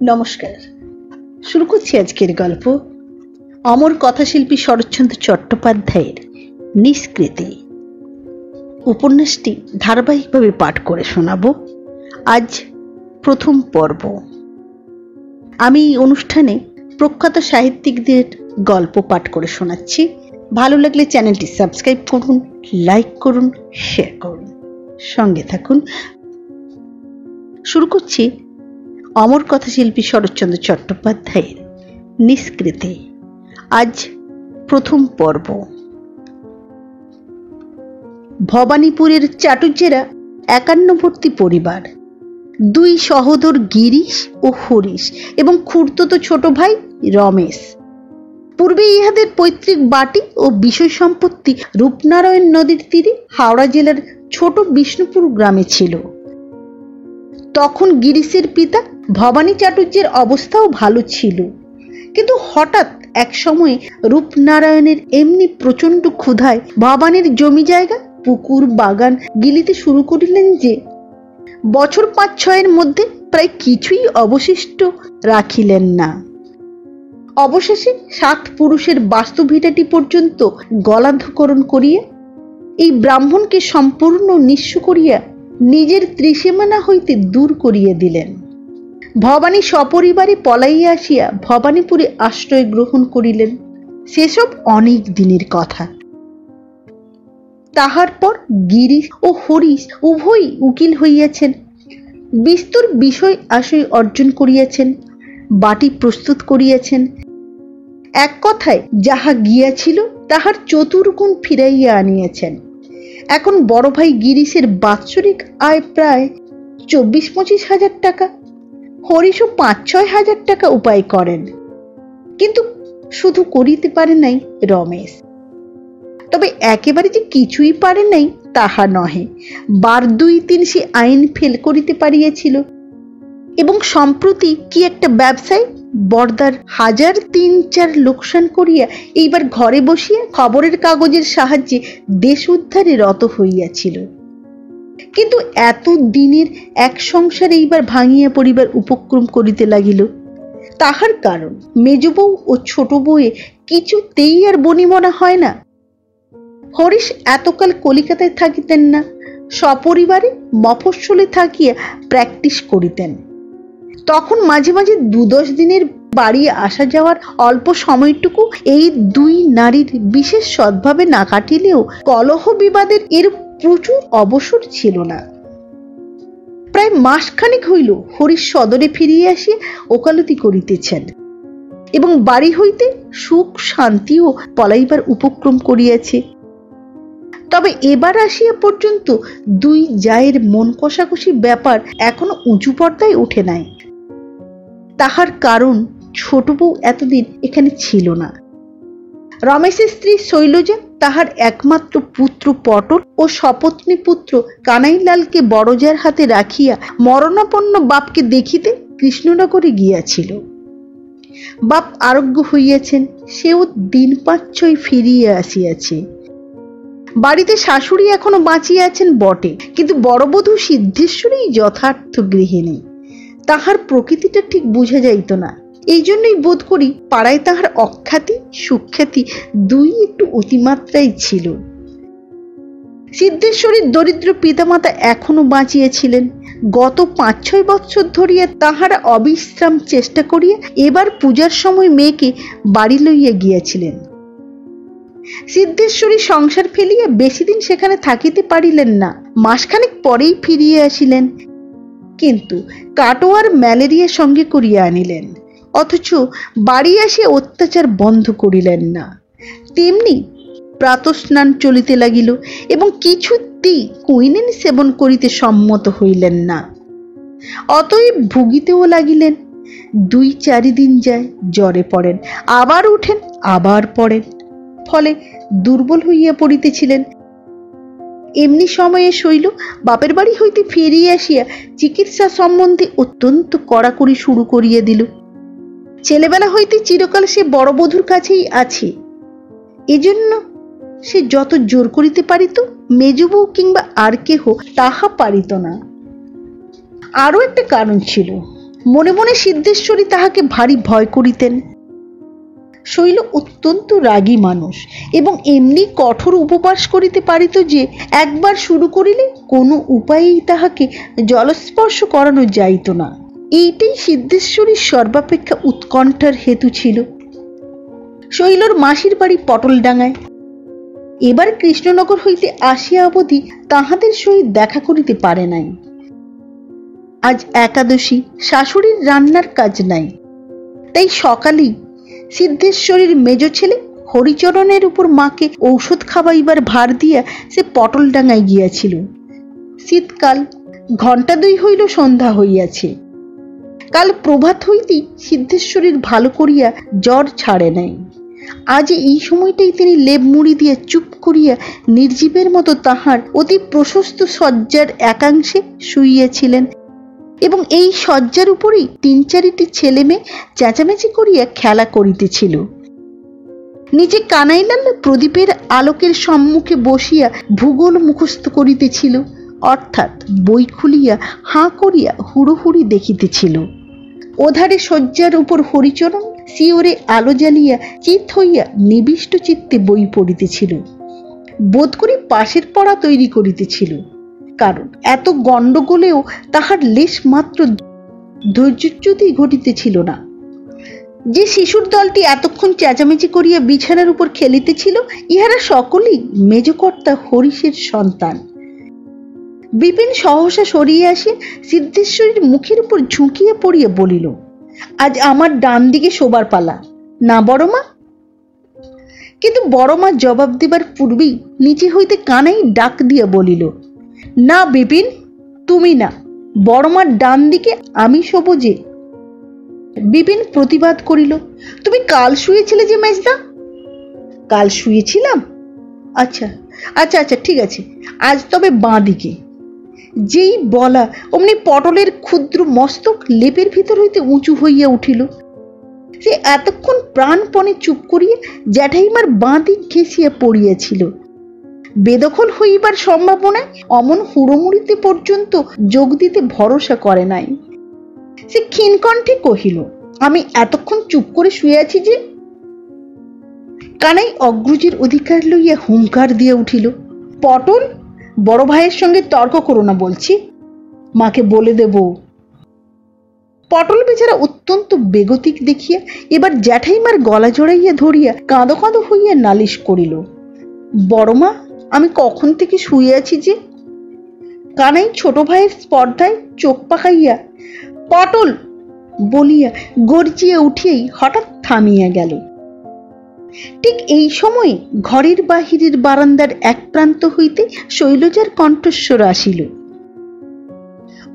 নমস্কার। শুরু করছি আজকের গল্প অমর কথাশিল্পী শরৎচন্দ্র চট্টোপাধ্যায়ের নিষ্কৃতি। উপন্যাসটি ধারাবাহিকভাবে পাঠ করে শোনাবো। আজ প্রথম পর্ব। আমি এই অনুষ্ঠানে প্রখ্যাত সাহিত্যিকদের গল্প পাঠ করে শোনাচ্ছি। ভালো লাগলে চ্যানেলটি সাবস্ক্রাইব করুন, লাইক করুন, শেয়ার করুন, সঙ্গে থাকুন। শুরু করছি অমর কথাশিল্পী শরৎচন্দ্র চট্টোপাধ্যায়ের নিষ্কৃতি। আজ প্রথম পর্ব। ভবানীপুরের চাটুজ্যেরা 51 পরিবার। দুই সহোদর গিরিশ ও হরিশ এবং খুড়তুতো ছোট ভাই রমেশ। পূর্বে ইহাদের পৈতৃক বাটি ও বিষয় সম্পত্তি রূপনারায়ণ নদীর তীরে হাওড়া জেলার ছোট বিষ্ণুপুর গ্রামে ছিল। তখন গিরিশের পিতা ভবানী চাটুর্যের অবস্থাও ভালো ছিল, কিন্তু হঠাৎ এক সময়ে রূপনারায়ণের এমনি প্রচন্ড ক্ষুধায় ভবানীর জমি জায়গা, পুকুর, বাগান গিলিতে শুরু করিলেন যে বছর 5-6 মধ্যে প্রায় কিছুই অবশিষ্ট রাখিলেন না। অবশেষে 7 পুরুষের বাস্তু ভিটাটি পর্যন্ত গলাধকরণ করিয়া এই ব্রাহ্মণকে সম্পূর্ণ নিঃস্ব করিয়া নিজের ত্রিসীমানা হইতে দূর করিয়া দিলেন। ভবানী সপরিবারে পলাইয়া আসিয়া ভবানীপুরে আশ্রয় গ্রহণ করিলেন। সেসব অনেক দিনের কথা। তাহার পর গিরিশ ও হরিশ উভয়ই উকিল হইয়াছেন, বিস্তর বিষয় আশয় অর্জন করিয়াছেন, বাটি প্রস্তুত করিয়াছেন। এক কথায় যাহা গিয়াছিল তাহার চতুর্গুণ ফিরাইয়া আনিয়াছেন। এখন বড় ভাই গিরিশের বাৎসরিক আয় প্রায় 24-25 হাজার টাকা। হরিশও 5-6 হাজার টাকা উপায় করেন, কিন্তু শুধু করিতে পারে নাই রমেশ। তবে একেবারে যে কিছুই পারে নাই তাহা নহে। 2-3 সে আইন ফেল করিতে পারিয়াছিল, এবং সম্প্রতি কি একটা ব্যবসায় বর্দার 1000-3-4 লোকসান করিয়া এইবার ঘরে বসিয়া খবরের কাগজের সাহায্যে দেশ উদ্ধারে রত হইয়াছিল। কিন্তু এত দিনের এক সংসার এইবার ভাঙিয়া পড়িবার উপক্রম করিতে লাগিল। তাহার কারণ মেজ বউ ও ছোট বউয়ে কিছুতেই আর বনিমনা হয় না। হরিশ এতকাল কলিকাতায় থাকিতেন না, সপরিবারে মফস্বলে থাকিয়া প্র্যাকটিস করিতেন। তখন মাঝে মাঝে 2-10 দিনের বাড়ি আসা যাওয়ার অল্প সময়টুকু এই দুই নারীর বিশেষ সদ্ভাবে না কাটিলেও কলহ বিবাদের এর প্রচুর অবসর ছিল না। প্রায় মাসখানেক হইল হরিশ সদরে ফিরিয়া আসিয়া ওকালতি করিতেছেন, এবং বাড়ি হইতে সুখ শান্তিও পলাইবার উপক্রম করিয়াছে। তবে এবার আসিয়া পর্যন্ত দুই জায়ের মন কষাকষি ব্যাপার এখনো উঁচু পর্দায় উঠে নাই। তাহার কারণ ছোট বউ এতদিন এখানে ছিল না। রমেশের স্ত্রী শৈলজা তাহার একমাত্র পুত্র পটল ও সপত্নী পুত্র কানাইলালকে বড়জার হাতে রাখিয়া মরণাপন্ন বাপকে দেখিতে কৃষ্ণনগরে গিয়াছিল। বাপ আরোগ্য হইয়াছেন, সেও দিন 5-6 ফিরিয়া আসিয়াছে। বাড়িতে শাশুড়ি এখনো বাঁচিয়া আছেন বটে, কিন্তু বড়বধূ সিদ্ধেশ্বরী যথার্থ গৃহিণী। তাহার প্রকৃতিটা ঠিক বুঝা যাইত না। এই জন্যই বোধ করি পাড়ায় তাহার অখ্যাতি সুখ্যাতি দুই একটু অতিমাত্রাই ছিল। সিদ্ধেশ্বরীর দরিদ্র পিতামাতা এখনো বাঁচিয়েছিলেন। গত 5-6 বৎসর ধরিয়া তাহারা অবিশ্রাম চেষ্টা করিয়া এবার পূজার সময় মেয়েকে বাড়ি লইয়া গিয়াছিলেন। সিদ্ধেশ্বরী সংসার ফেলিয়া বেশি দিন সেখানে থাকিতে পারিলেন না, মাসখানেক পরেই ফিরিয়া আসিলেন। কিন্তু কাটোয়ার ম্যালেরিয়া সঙ্গে করিয়া আনিলেন, অথচ বাড়ি আসিয়া অত্যাচার বন্ধ করিলেন না। তেমনি প্রাতঃস্নান চলিতে লাগিল, এবং কিছুতেই কুইনিন সেবন করিতে সম্মত হইলেন না। অতএব ভুগিতেও লাগিলেন। 2-4 দিন যায়, জ্বরে পড়েন, আবার উঠেন, আবার পড়েন, ফলে দুর্বল হইয়া পড়িতেছিলেন। এমনি সময়ে শৈল বাপের বাড়ি হইতে ফিরিয়া আসিয়া চিকিৎসা সম্বন্ধে অত্যন্ত কড়াকড়ি শুরু করিয়া দিল। ছেলেবেলা হইতে চিরকাল সে বড় বধূর কাছেই আছে, এজন্য সে যত জোর করিতে পারিত মেজ বউ কিংবা আর কেহ তাহা পারিত না। আরো একটা কারণ ছিল, মনে মনে সিদ্ধেশ্বরী তাহাকে ভারী ভয় করিতেন। শৈল অত্যন্ত রাগী মানুষ এবং এমনি কঠোর উপবাস করিতে পারিত যে একবার শুরু করিলে কোনো উপায়েই তাহাকে জলস্পর্শ করানো যাইত না। এইটাই সিদ্ধেশ্বরীর সর্বাপেক্ষা উৎকণ্ঠার হেতু ছিল। শৈলর মাসির বাড়ি পটলডাঙ্গায়। এবার কৃষ্ণনগর হইতে আসিয়া অবধি তাহাদের সহিত দেখা করিতে পারে নাই। আজ একাদশী, শাশুড়ির রান্নার কাজ নাই, তাই সকালেই সিদ্ধেশ্বরীর মেজ ছেলে হরিচরণের উপর মাকে ঔষধ খাওয়াইবার ভার দিয়া সে পটলডাঙ্গায় গিয়াছিল। শীতকাল, ঘণ্টা 2 হইল সন্ধ্যা হইয়াছে। কাল প্রভাত হইতেই সিদ্ধেশ্বরীর ভালো করিয়া জ্বর ছাড়ে নাই। আজ এই সময়টাই তিনি লেপ মুড়ি দিয়ে চুপ করিয়া নির্জীবের মতো তাহার অতি প্রশস্ত শয্যার একাংশে শুইয়াছিলেন এবং এই শয্যার উপরেই 3-4টি ছেলে মেয়ে চেঁচামেচি করিয়া খেলা করিতেছিল। নিচে কানাইলাল প্রদীপের আলোকের সম্মুখে বসিয়া ভূগোল মুখস্থ করিতেছিল, অর্থাৎ বই খুলিয়া হাঁ করিয়া হুড়োহুড়ি দেখিতেছিল। ওধারে শয্যার উপর হরিচরণ শিওরে আলো জ্বালিয়া চিত হইয়া নিবিষ্ট চিত্তে বই পড়িতেছিল। বোধ করি পাশের পড়া তৈরি করিতেছিল, কারণ এত গণ্ডগোলেও তাহার লেশ মাত্র ধৈর্যচ্যুতি ঘটিতেছিল না। যে শিশুর দলটি এতক্ষণ চেঁচামেচি করিয়া বিছানার উপর খেলিতেছিল, ইহারা সকলেই মেজকর্তা হরিশের সন্তান। বিপিন সহসা সরিয়ে আসে সিদ্ধেশ্বরীর মুখের উপর ঝুঁকিয়া পড়িয়া বলিল, আজ আমার ডান দিকে শোবার পালা, না বড় মা? কিন্তু বড় মা জবাব দেবার পূর্বেই নিচে হইতে কানাই ডাক দিয়া বলিল, না বিপিন, তুমি না, বড় মার ডান দিকে আমি শোব যে। বিপিন প্রতিবাদ করিল, তুমি কাল শুয়েছিলে যে মেজদা। কাল শুয়েছিলাম? আচ্ছা আচ্ছা আচ্ছা, ঠিক আছে, আজ তবে বাঁ দিকে। যেই বলা অমনি পটলের ক্ষুদ্র মস্তক লেপের ভিতর হইতে উঁচু হইয়া উঠিল। সে এতক্ষণ প্রাণপণে চুপ করিয়া জ্যাঠাইমার বাঁ দিক ঘেঁষিয়া পড়িয়াছিল। বেদখল হইবার সম্ভাবনায় অমন হুড়োমুড়িতে পর্যন্ত যোগ দিতে ভরসা করে নাই। সে ক্ষীণকণ্ঠে কহিল, আমি এতক্ষণ চুপ করে শুয়ে আছি যে। কানাই অগ্রজের অধিকার লইয়া হুঙ্কার দিয়া উঠিল, পটল, বড় ভাইয়ের সঙ্গে তর্ক করো না বলছি, মাকে বলে দেব। পটল বেচারা অত্যন্ত বেগতিক দেখিয়া এবার জ্যাঠাইমার গলা জড়াইয়া ধরিয়া কাঁদো কাঁদো হইয়া নালিশ করিল, বড় মা, আমি কখন থেকে শুয়ে আছি যে। কানাই ছোট ভাইয়ের স্পর্ধায় চোখ পাকাইয়া পটল বলিয়া গর্জিয়া উঠিয়াই হঠাৎ থামিয়া গেল। ঠিক এই সময়ে ঘরের বাহিরের বারান্দার এক প্রান্ত হইতে শৈলজার কণ্ঠস্বর আসিল,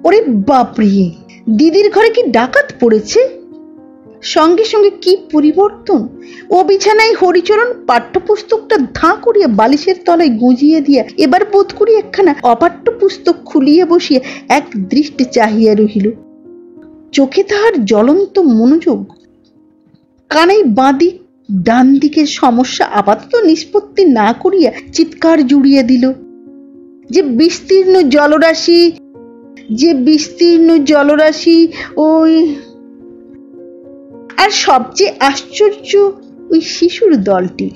ওরে বাপরে, দিদির ঘরে কি ডাকাত পড়েছে! সঙ্গে সঙ্গে কি পরিবর্তন! ও বিছানায় হরিচরণ পাঠ্যপুস্তকটা ধাঁ করিয়া বালিশের তলায় গুঁজিয়ে দিয়া এবার বোধ করি একখানা অপাঠ্য পুস্তক খুলিয়া বসিয়া এক দৃষ্টে চাহিয়া রহিল। চোখে তাহার জ্বলন্ত মনোযোগ। কানাই বাঁদিক ডান দিকের সমস্যা আপাতত নিষ্পত্তি না করিয়া চিৎকার জুড়িয়া দিল, যে বিস্তীর্ণ জলরাশি, যে বিস্তীর্ণ জলরাশি, ওই। আর সবচেয়ে আশ্চর্য, ওই শিশুর দলটি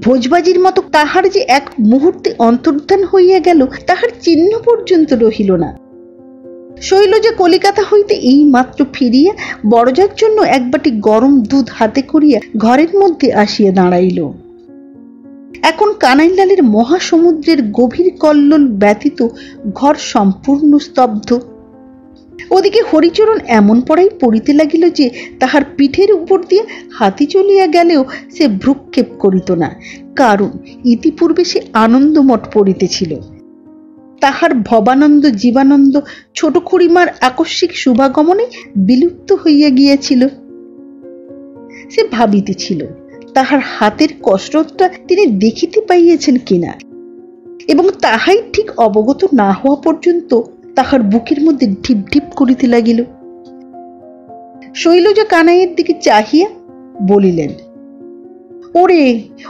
ভোজবাজির মতো তাহার যে এক মুহূর্তে অন্তর্ধান হইয়া গেল তাহার চিহ্ন পর্যন্ত রহিল না। শৈলজা কলিকাতা হইতে এই মাত্র ফিরিয়া বড়জার জন্য এক বাটি গরম দুধ হাতে করিয়া ঘরের মধ্যে আসিয়া দাঁড়াইল। এখন কানাইলালের মহাসমুদ্রের গভীর কল্লোল ব্যতীত ঘর সম্পূর্ণ স্তব্ধ। ওদিকে হরিচরণ এমন পড়াই পড়িতে লাগিল যে তাহার পিঠের উপর দিয়ে হাতি চলিয়া গেলেও সে ভ্রুক্ষেপ করিত না, কারণ ইতিপূর্বে সে আনন্দমঠ পড়িতেছিল। তাহার ভবানন্দ জীবানন্দ ছোট খুড়িমার আকস্মিক শুভাগমনে বিলুপ্ত হইয়া গিয়াছিল। সে ভাবিতেছিল তাহার হাতের কসরতটা তিনি দেখিতে পাইয়াছেন কিনা, এবং তাহাই ঠিক অবগত না হওয়া পর্যন্ত তাহার বুকের মধ্যে ঢিপ ঢিপ করিতে লাগিল। শৈলজা কানাইয়ের দিকে চাহিয়া বলিলেন, ওরে,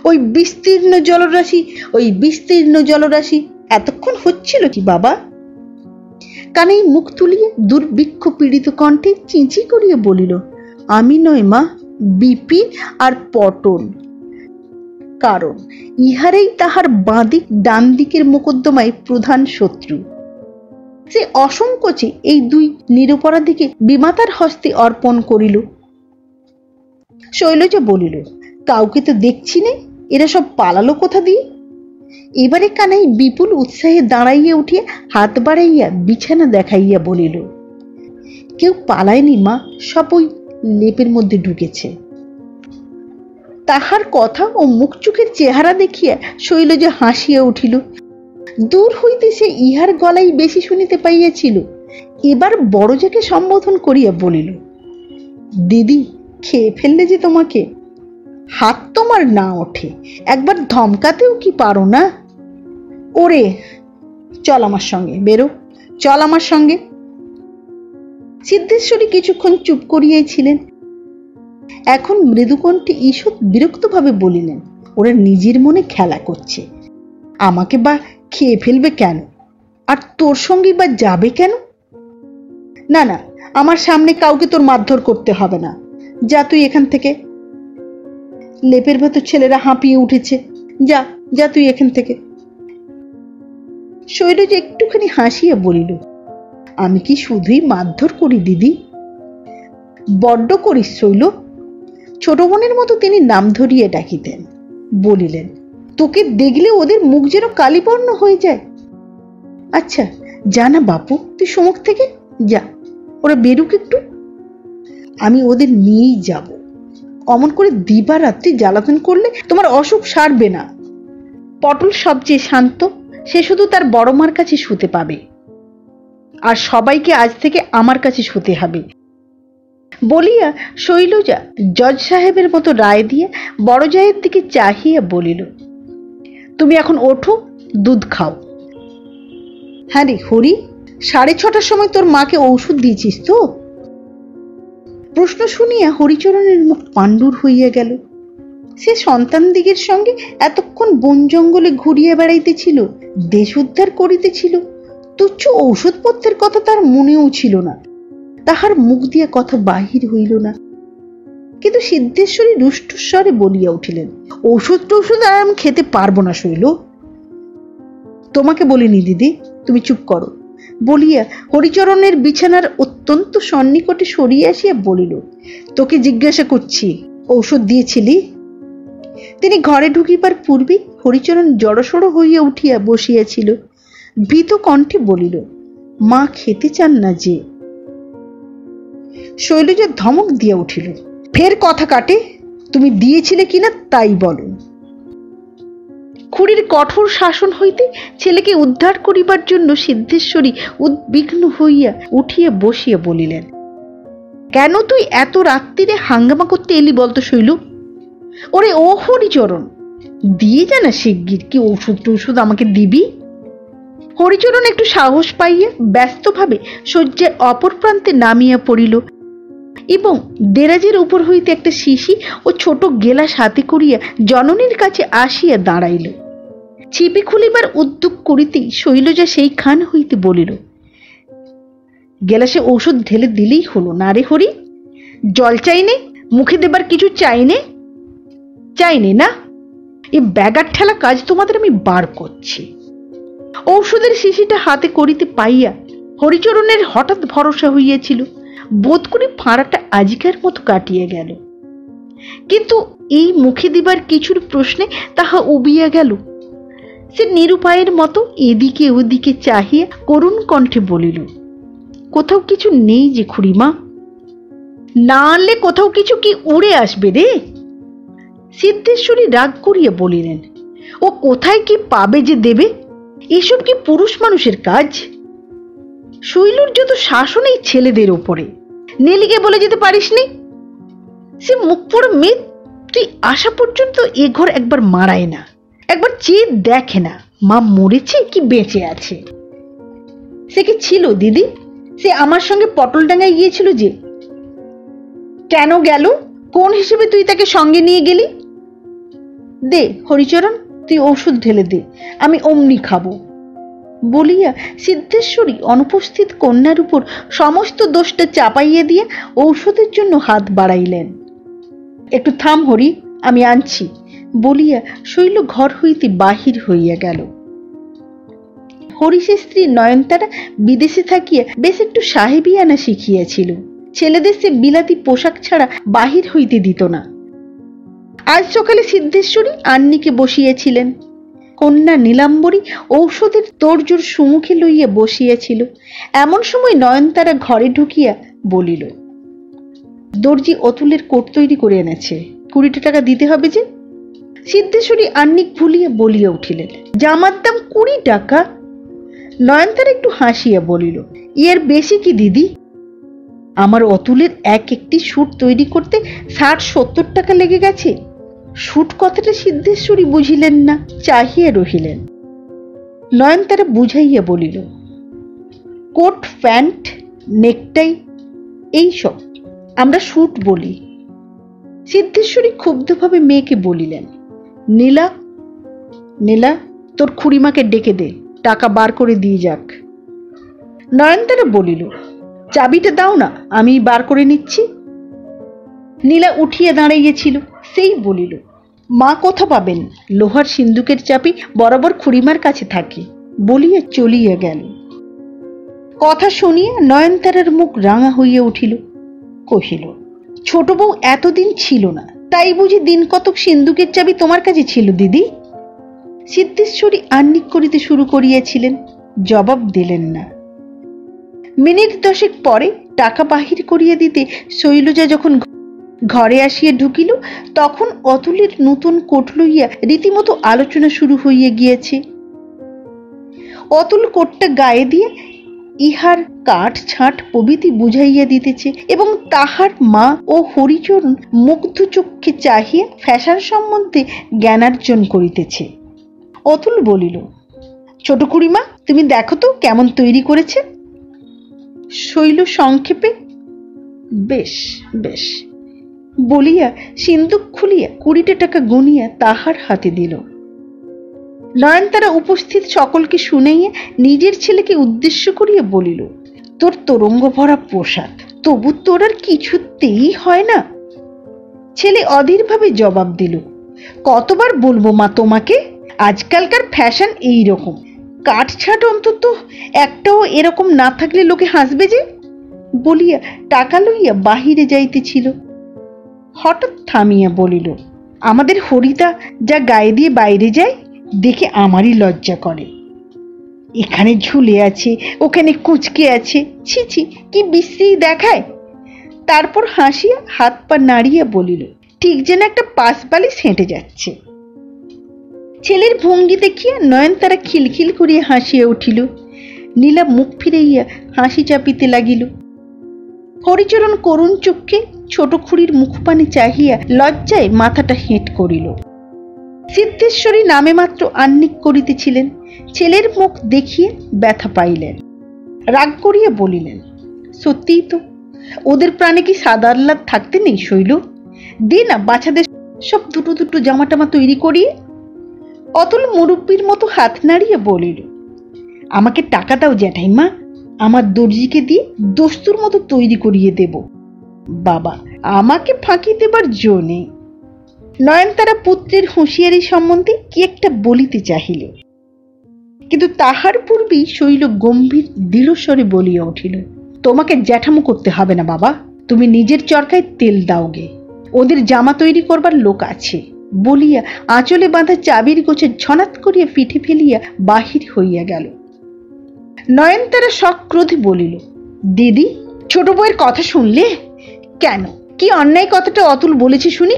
ওই বিস্তীর্ণ জলরাশি, ওই বিস্তীর্ণ জলরাশি এতক্ষণ হচ্ছিল কি বাবা? কানাই মুখ তুলিয়া দুর্ভিক্ষ পীড়িত কণ্ঠে চিঁচি করিয়া বলিল, আমি নয় মা, বিপিন আর পটল। কারণ ইহারাই তাহার বাঁদিক ডান দিকের মোকদ্দমায় প্রধান শত্রু। সে অসংকোচে এই দুই নিরপরাধীকে বিমাতার হস্তে অর্পণ করিল। শৈলজা বলিল, কাউকে তো দেখছি নে, এরা সব পালালো কোথা দিয়ে? এবারে কানাই বিপুল উৎসাহে দাঁড়াইয়া উঠিয়া হাত বাড়াইয়া বিছানা দেখাইয়া বলিল, কেউ পালায়নি মা, সব ওই লেপের মধ্যে ঢুকেছে। তাহার কথা ও মুখ চোখের চেহারা দেখিয়া শৈলজা হাসিয়া উঠিল। দূর হইতে সে ইহার গলাই বেশি শুনিতে পাইয়াছিল। এবার বড়জাকে সম্বোধন করিয়া বলিল, দিদি, খেয়ে ফেললে যে তোমাকে? হাত তোমার না ওঠে, একবার ধমকাতেও কি পারো না? ওরে, চল আমার সঙ্গে, বেরো, চল আমার সঙ্গে। সিদ্ধেশ্বরী কিছুক্ষণ চুপ করিয়াই ছিলেন। এখন মৃদুকণ্ঠে ঈষৎ বিরক্তভাবে বলিলেন, ওরা নিজের মনে খেলা করছে, আমাকে বা খেয়ে ফেলবে কেন? আর তোর সঙ্গে বা যাবে কেন? না না, আমার সামনে কাউকে তোর মারধর করতে হবে না, যা তুই এখান থেকে। লেপের ভেতর ছেলেরা হাঁপিয়ে উঠেছে, যা যা তুই এখান থেকে। শৈলজা একটুখানি হাসিয়া বলিল, আমি কি শুধুই মারধর করি দিদি? বড্ড করিস শৈল। ছোট বোনের মতো তিনি নাম ধরিয়ে ডাকিতেন। বলিলেন, তোকে দেখলে ওদের মুখ যেন কালিবর্ণ হয়ে যায়। আচ্ছা, যা না বাপু, তুই সমুখ থেকে যা, ওরা বেরুক একটু, আমি ওদের নিয়েই যাব। অমন করে দিবা রাত্রি জ্বালাতন করলে তোমার অসুখ সারবে না। পটল সবচেয়ে শান্ত, সে শুধু তার বড় মার কাছে শুতে পাবে, আর সবাইকে আজ থেকে আমার কাছে শুতে হবে। বলিয়া শৈলজা জজ সাহেবের মতো রায় দিয়ে বড় জায়ের দিকে চাহিয়া বলিল, তুমি এখন ওঠো, দুধ খাও। হ্যাঁ রে হরি, 6:30টার সময় তোর মাকে ঔষধ দিয়েছিস তো? প্রশ্ন শুনিয়া হরিচরণের মুখ পাণ্ডুর হইয়া গেল। সে সন্তান দিগের সঙ্গে এতক্ষণ বন জঙ্গলে ঘুরিয়া বেড়াইতেছিল, দেশ উদ্ধার করিতেছিল, তুচ্ছ ঔষধপত্রের কথা তার মনেও ছিল না। তাহার মুখ দিয়া কথা বাহির হইল না। কিন্তু সিদ্ধেশ্বরী রুষ্টস্বরে বলিয়া উঠিলেন, ঔষধ টৌষধ আর আমি খেতে পারবো না শৈল। তোমাকে বলিনি দিদি, তুমি চুপ করো। বলিয়া হরিচরণের বিছানার অত্যন্ত সন্নিকটে সরিয়ে আসিয়া বলিল, তোকে জিজ্ঞাসা করছি, ঔষধ দিয়েছিলি? তিনি ঘরে ঢুকিবার পূর্বে হরিচরণ জড়সড় হইয়া উঠিয়া বসিয়াছিল। ভীত কণ্ঠে বলিল, মা খেতে চান না যে। শৈলজা ধমক দিয়া উঠিল, ফের কথা কাটে, তুমি দিয়েছিলে কিনা তাই বলো। খুড়ির কঠোর শাসন হইতে ছেলেকে উদ্ধার করিবার জন্য সিদ্ধেশ্বরী উদ্বিগ্ন হইয়া উঠিয়া বসিয়া বলিলেন, কেন তুই এত রাত্রিরে হাঙ্গামা করতে এলি বলতো শৈল? ওরে ও হরিচরণ, দিয়ে জানা শিগগির, কি ঔষধ টৌষধ আমাকে দিবি? হরিচরণ একটু সাহস পাইয়া ব্যস্তভাবে শয্যার অপর প্রান্তে নামিয়া পড়িল এবং দেরাজের উপর হইতে একটা শিশি ও ছোট গেলাস হাতে করিয়া জননীর কাছে আসিয়া দাঁড়াইল। ছিপি খুলিবার উদ্যোগ করিতেই শৈলজা সেই খান হইতে বলিল, গেলাসে ঔষধ ঢেলে দিলেই হলো না রে হরি? জল চাইনে, মুখে দেবার কিছু চাইনে? চাইনে না? এ ব্যাগার ঠেলা কাজ তোমাদের আমি বার করছি। ঔষধের শিশিটা হাতে করিতে পাইয়া হরিচরণের হঠাৎ ভরসা হইয়াছিল। বোধ করি ফাঁড়াটা আজিকার মতো কাটিয়া গেল। কিন্তু এই মুখে দিবার কিছুর প্রশ্নে তাহা উবিয়া গেল। সে নিরুপায়ের মতো এদিকে ওদিকে চাহিয়া করুণ কণ্ঠে বলিল, কোথাও কিছু নেই যে খুড়িমা? না আনলে কোথাও কিছু কি উড়ে আসবে রে? সিদ্ধেশ্বরী রাগ করিয়া বলিলেন, ও কোথায় কি পাবে যে দেবে? এসব কি পুরুষ মানুষের কাজ? শৈলুর যত শাসন এই ছেলেদের ওপরে। নেলিকে বলে যেতে পারিসনি? সে মুখ পড়া মেয়ে, তুই আসা পর্যন্ত এ ঘর একবার মারায় না, একবার চেয়ে দেখে না মা মরেছে কি বেঁচে আছে। সে কি ছিল দিদি? সে আমার সঙ্গে পটলডাঙ্গায় গিয়েছিল যে। কেন গেল? কোন হিসেবে তুই তাকে সঙ্গে নিয়ে গেলি? দে হরিচরণ, তুই ঔষধ ঢেলে দে, আমি অমনি খাবো। বলিয়া সিদ্ধেশ্বরী অনুপস্থিত কন্যার উপর সমস্ত দোষটা চাপাইয়া দিয়ে ঔষধের জন্য হাত বাড়াইলেন। একটু থাম হরি, আমি আনছি বলিয়া শৈল ঘর হইতে বাহির হইয়া গেল। হরিশের স্ত্রী নয়নতারা বিদেশে থাকিয়া বেশ একটু সাহেবিয়ানা শিখিয়াছিল। ছেলেদের সে বিলাতি পোশাক ছাড়া বাহির হইতে দিত না। আজ সকালে সিদ্ধেশ্বরী আন্নিকে বসিয়েছিলেন। কন্যা নীলাম্বরী ঔষধের তোড়জোড় সুমুখে লইয়া বসিয়াছিল। এমন সময় নয়নতারা ঘরে ঢুকিয়া বলিল, দর্জি অতুলের কোট তৈরি করে এনেছে, 20 টাকা দিতে হবে যে। সিদ্ধেশ্বরী আন্নিক ভুলিয়া বলিয়া উঠিলেন, জামার দাম 20 টাকা? নয়নতারা একটু হাসিয়া বলিল, এর বেশি কি দিদি? আমার অতুলের একটি স্যুট তৈরি করতে 60-70 টাকা লেগে গেছে। স্যুট কথাটা সিদ্ধেশ্বরী বুঝিলেন না, চাহিয়া রহিলেন। নয়নতারা বুঝাইয়া বলিল, কোট, প্যান্ট, নেকটাই এইসব আমরা স্যুট বলি। সিদ্ধেশ্বরী ক্ষুব্ধভাবে মেয়েকে বলিলেন, নীলা, নীলা, তোর খুড়িমাকে ডেকে দে, টাকা বার করে দিয়ে যাক। নয়নতারা বলিল, চাবিটা দাও না, আমি বার করে নিচ্ছি। নীলা উঠিয়া দাঁড়াইয়াছিল, সেই বলিল, মা কোথা পাবেন, লোহার সিন্দুকের চাবি বরাবর খুড়িমার কাছে থাকে, বলিয়া চলিয়া গেল। কথা শুনিয়া নয়নতারার মুখ রাঙা হইয়া উঠিল। কহিল, ছোট বউ এতদিন ছিল না, তাই বুঝি দিন কতক সিন্দুকের চাবি তোমার কাছে ছিল দিদি? সিদ্ধেশ্বরী আন্নিক করিতে শুরু করিয়াছিলেন, জবাব দিলেন না। মিনিট 10 পরে টাকা বাহির করিয়া দিতে শৈলজা যখন ঘরে আসিয়া ঢুকিল, তখন অতুলের নতুন কোট লইয়া রীতিমতো আলোচনা শুরু হইয়া গিয়েছে। অতুল কোটটা গায়ে দিয়ে ইহার কাঠ ছাঁট প্রভৃতি বুঝাইয়া দিতেছে এবং তাহার মা ও হরিচরণ মুগ্ধ চক্ষে চাহিয়া ফ্যাশন সম্বন্ধে জ্ঞানার্জন করিতেছে। অতুল বলিল, ছোট খুড়িমা, তুমি দেখো তো কেমন তৈরি করেছে। শৈল সংক্ষেপে বেশ বেশ বলিয়া সিন্দুক খুলিয়া 20 টাকা গুনিয়া তাহার হাতে দিল। নয়নতারা উপস্থিত সকলকে শুনাইয়া নিজের ছেলেকে উদ্দেশ্য করিয়া বলিল, তোর তরঙ্গ ভরা পোশাক, তবু তোর আর কিছুতেই হয় না। ছেলে অধীরভাবে জবাব দিল, কতবার বলবো মা তোমাকে, আজকালকার ফ্যাশন এই রকম, কাটছাট অন্তত একটাও এরকম না থাকলে লোকে হাসবে যে। বলিয়া টাকা লইয়া বাহিরে যাইতেছিল, হঠাৎ থামিয়া বলিল, আমাদের হরিতা যা গায়ে দিয়ে বাইরে যায় দেখে আমারই লজ্জা করে। এখানে ঝুলে আছে, ওখানে কুঁচকে আছে, ছি ছি, কি বিশ্রী দেখায়। তারপর হাসিয়া হাত পা নাড়িয়া বলিল, ঠিক যেন একটা পাশবালিশ হেঁটে যাচ্ছে। ছেলের ভঙ্গি দেখিয়া নয়নতারা খিলখিল করিয়া হাসিয়া উঠিল। নীলা মুখ ফিরাইয়া হাসি চাপিতে লাগিল। হরিচরণ করুণ চক্ষে ছোট খুড়ির মুখপানে চাহিয়া লজ্জায় মাথাটা হেঁট করিল। সিদ্ধেশ্বরী নামে মাত্র আন্নিক করিতেছিলেন, ছেলের মুখ দেখিয়া ব্যথা পাইলেন। রাগ করিয়া বলিলেন, সত্যিই তো, ওদের প্রাণে কি সাদা আহ্লাদ থাকতে নেই শৈল? দে না বাচ্চাদের সব দুটো দুটো জামা টামা তৈরি করিয়ে। অতুল মুরব্বীর মতো হাত নাড়িয়ে বলিল, আমাকে টাকা দাও জ্যাঠাইমা, আমার দর্জিকে দিয়ে দস্তুর মতো তৈরি করিয়ে দেব। বাবা, আমাকে ফাঁকি দেবার জো নেই। নয়নতারা পুত্রের হুঁশিয়ারি সম্বন্ধে কি একটা বলিতে চাহিল, কিন্তু তাহার পূর্বেই শৈল গম্ভীর দৃঢ়স্বরে বলিয়া উঠিল, তোমাকে জ্যাঠামো করতে হবে না বাবা, তুমি নিজের চরকায় তেল দাওগে, ওদের জামা তৈরি করবার লোক আছে। বলিয়া আঁচলে বাঁধা চাবির গোছে ঝনাত করিয়া পিঠে ফেলিয়া বাহির হইয়া গেল। নয়নতারা সক্রোধে বলিল, দিদি, ছোট বউয়ের কথা শুনলে? কেন, কি অন্যায় কথাটা অতুল বলেছে শুনি?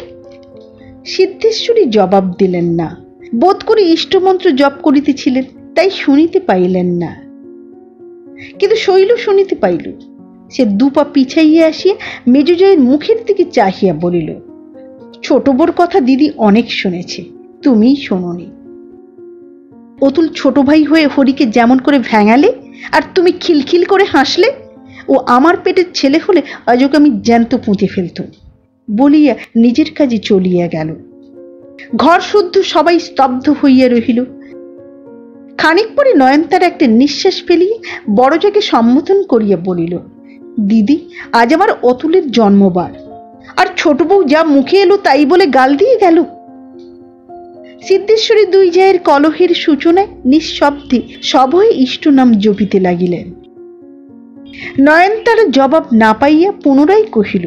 সিদ্ধেশ্বরী জবাব দিলেন না, বোধ করে ইষ্টমন্ত্র জপ করিতেছিলেন, তাই শুনিতে পাইলেন না। কিন্তু শৈল শুনিতে পাইল। সে দুপা পিছাইয়া আসিয়া মেজজয়ের মুখের দিকে চাহিয়া বলিল, ছোট বউর কথা দিদি অনেক শুনেছে, তুমিই শোনোনি। অতুল ছোট ভাই হয়ে হরিকে যেমন করে ভ্যাঙালে আর তুমি খিলখিল করে হাসলে, ও আমার পেটের ছেলে হলে আজ ওকে আমি জ্যান্ত পুঁতে ফেলত। বলিয়া নিজের কাজে চলিয়া গেল। ঘর শুদ্ধ সবাই স্তব্ধ হইয়া রহিল। খানিক পরে নয়নতারা একটা নিঃশ্বাস ফেলিয়ে বড়জাকে সম্বোধন করিয়া বলিল, দিদি, আজ আমার অতুলের জন্মবার, আর ছোট বউ যা মুখে এলো তাই বলে গাল দিয়ে গেল। সিদ্ধেশ্বরী দুই জায়ের কলহের সূচনায় নিঃশব্দে সভয়ে ইষ্ট নাম জপিতে লাগিলেন। নয়নতারা জবাব না পাইয়া পুনরায় কহিল,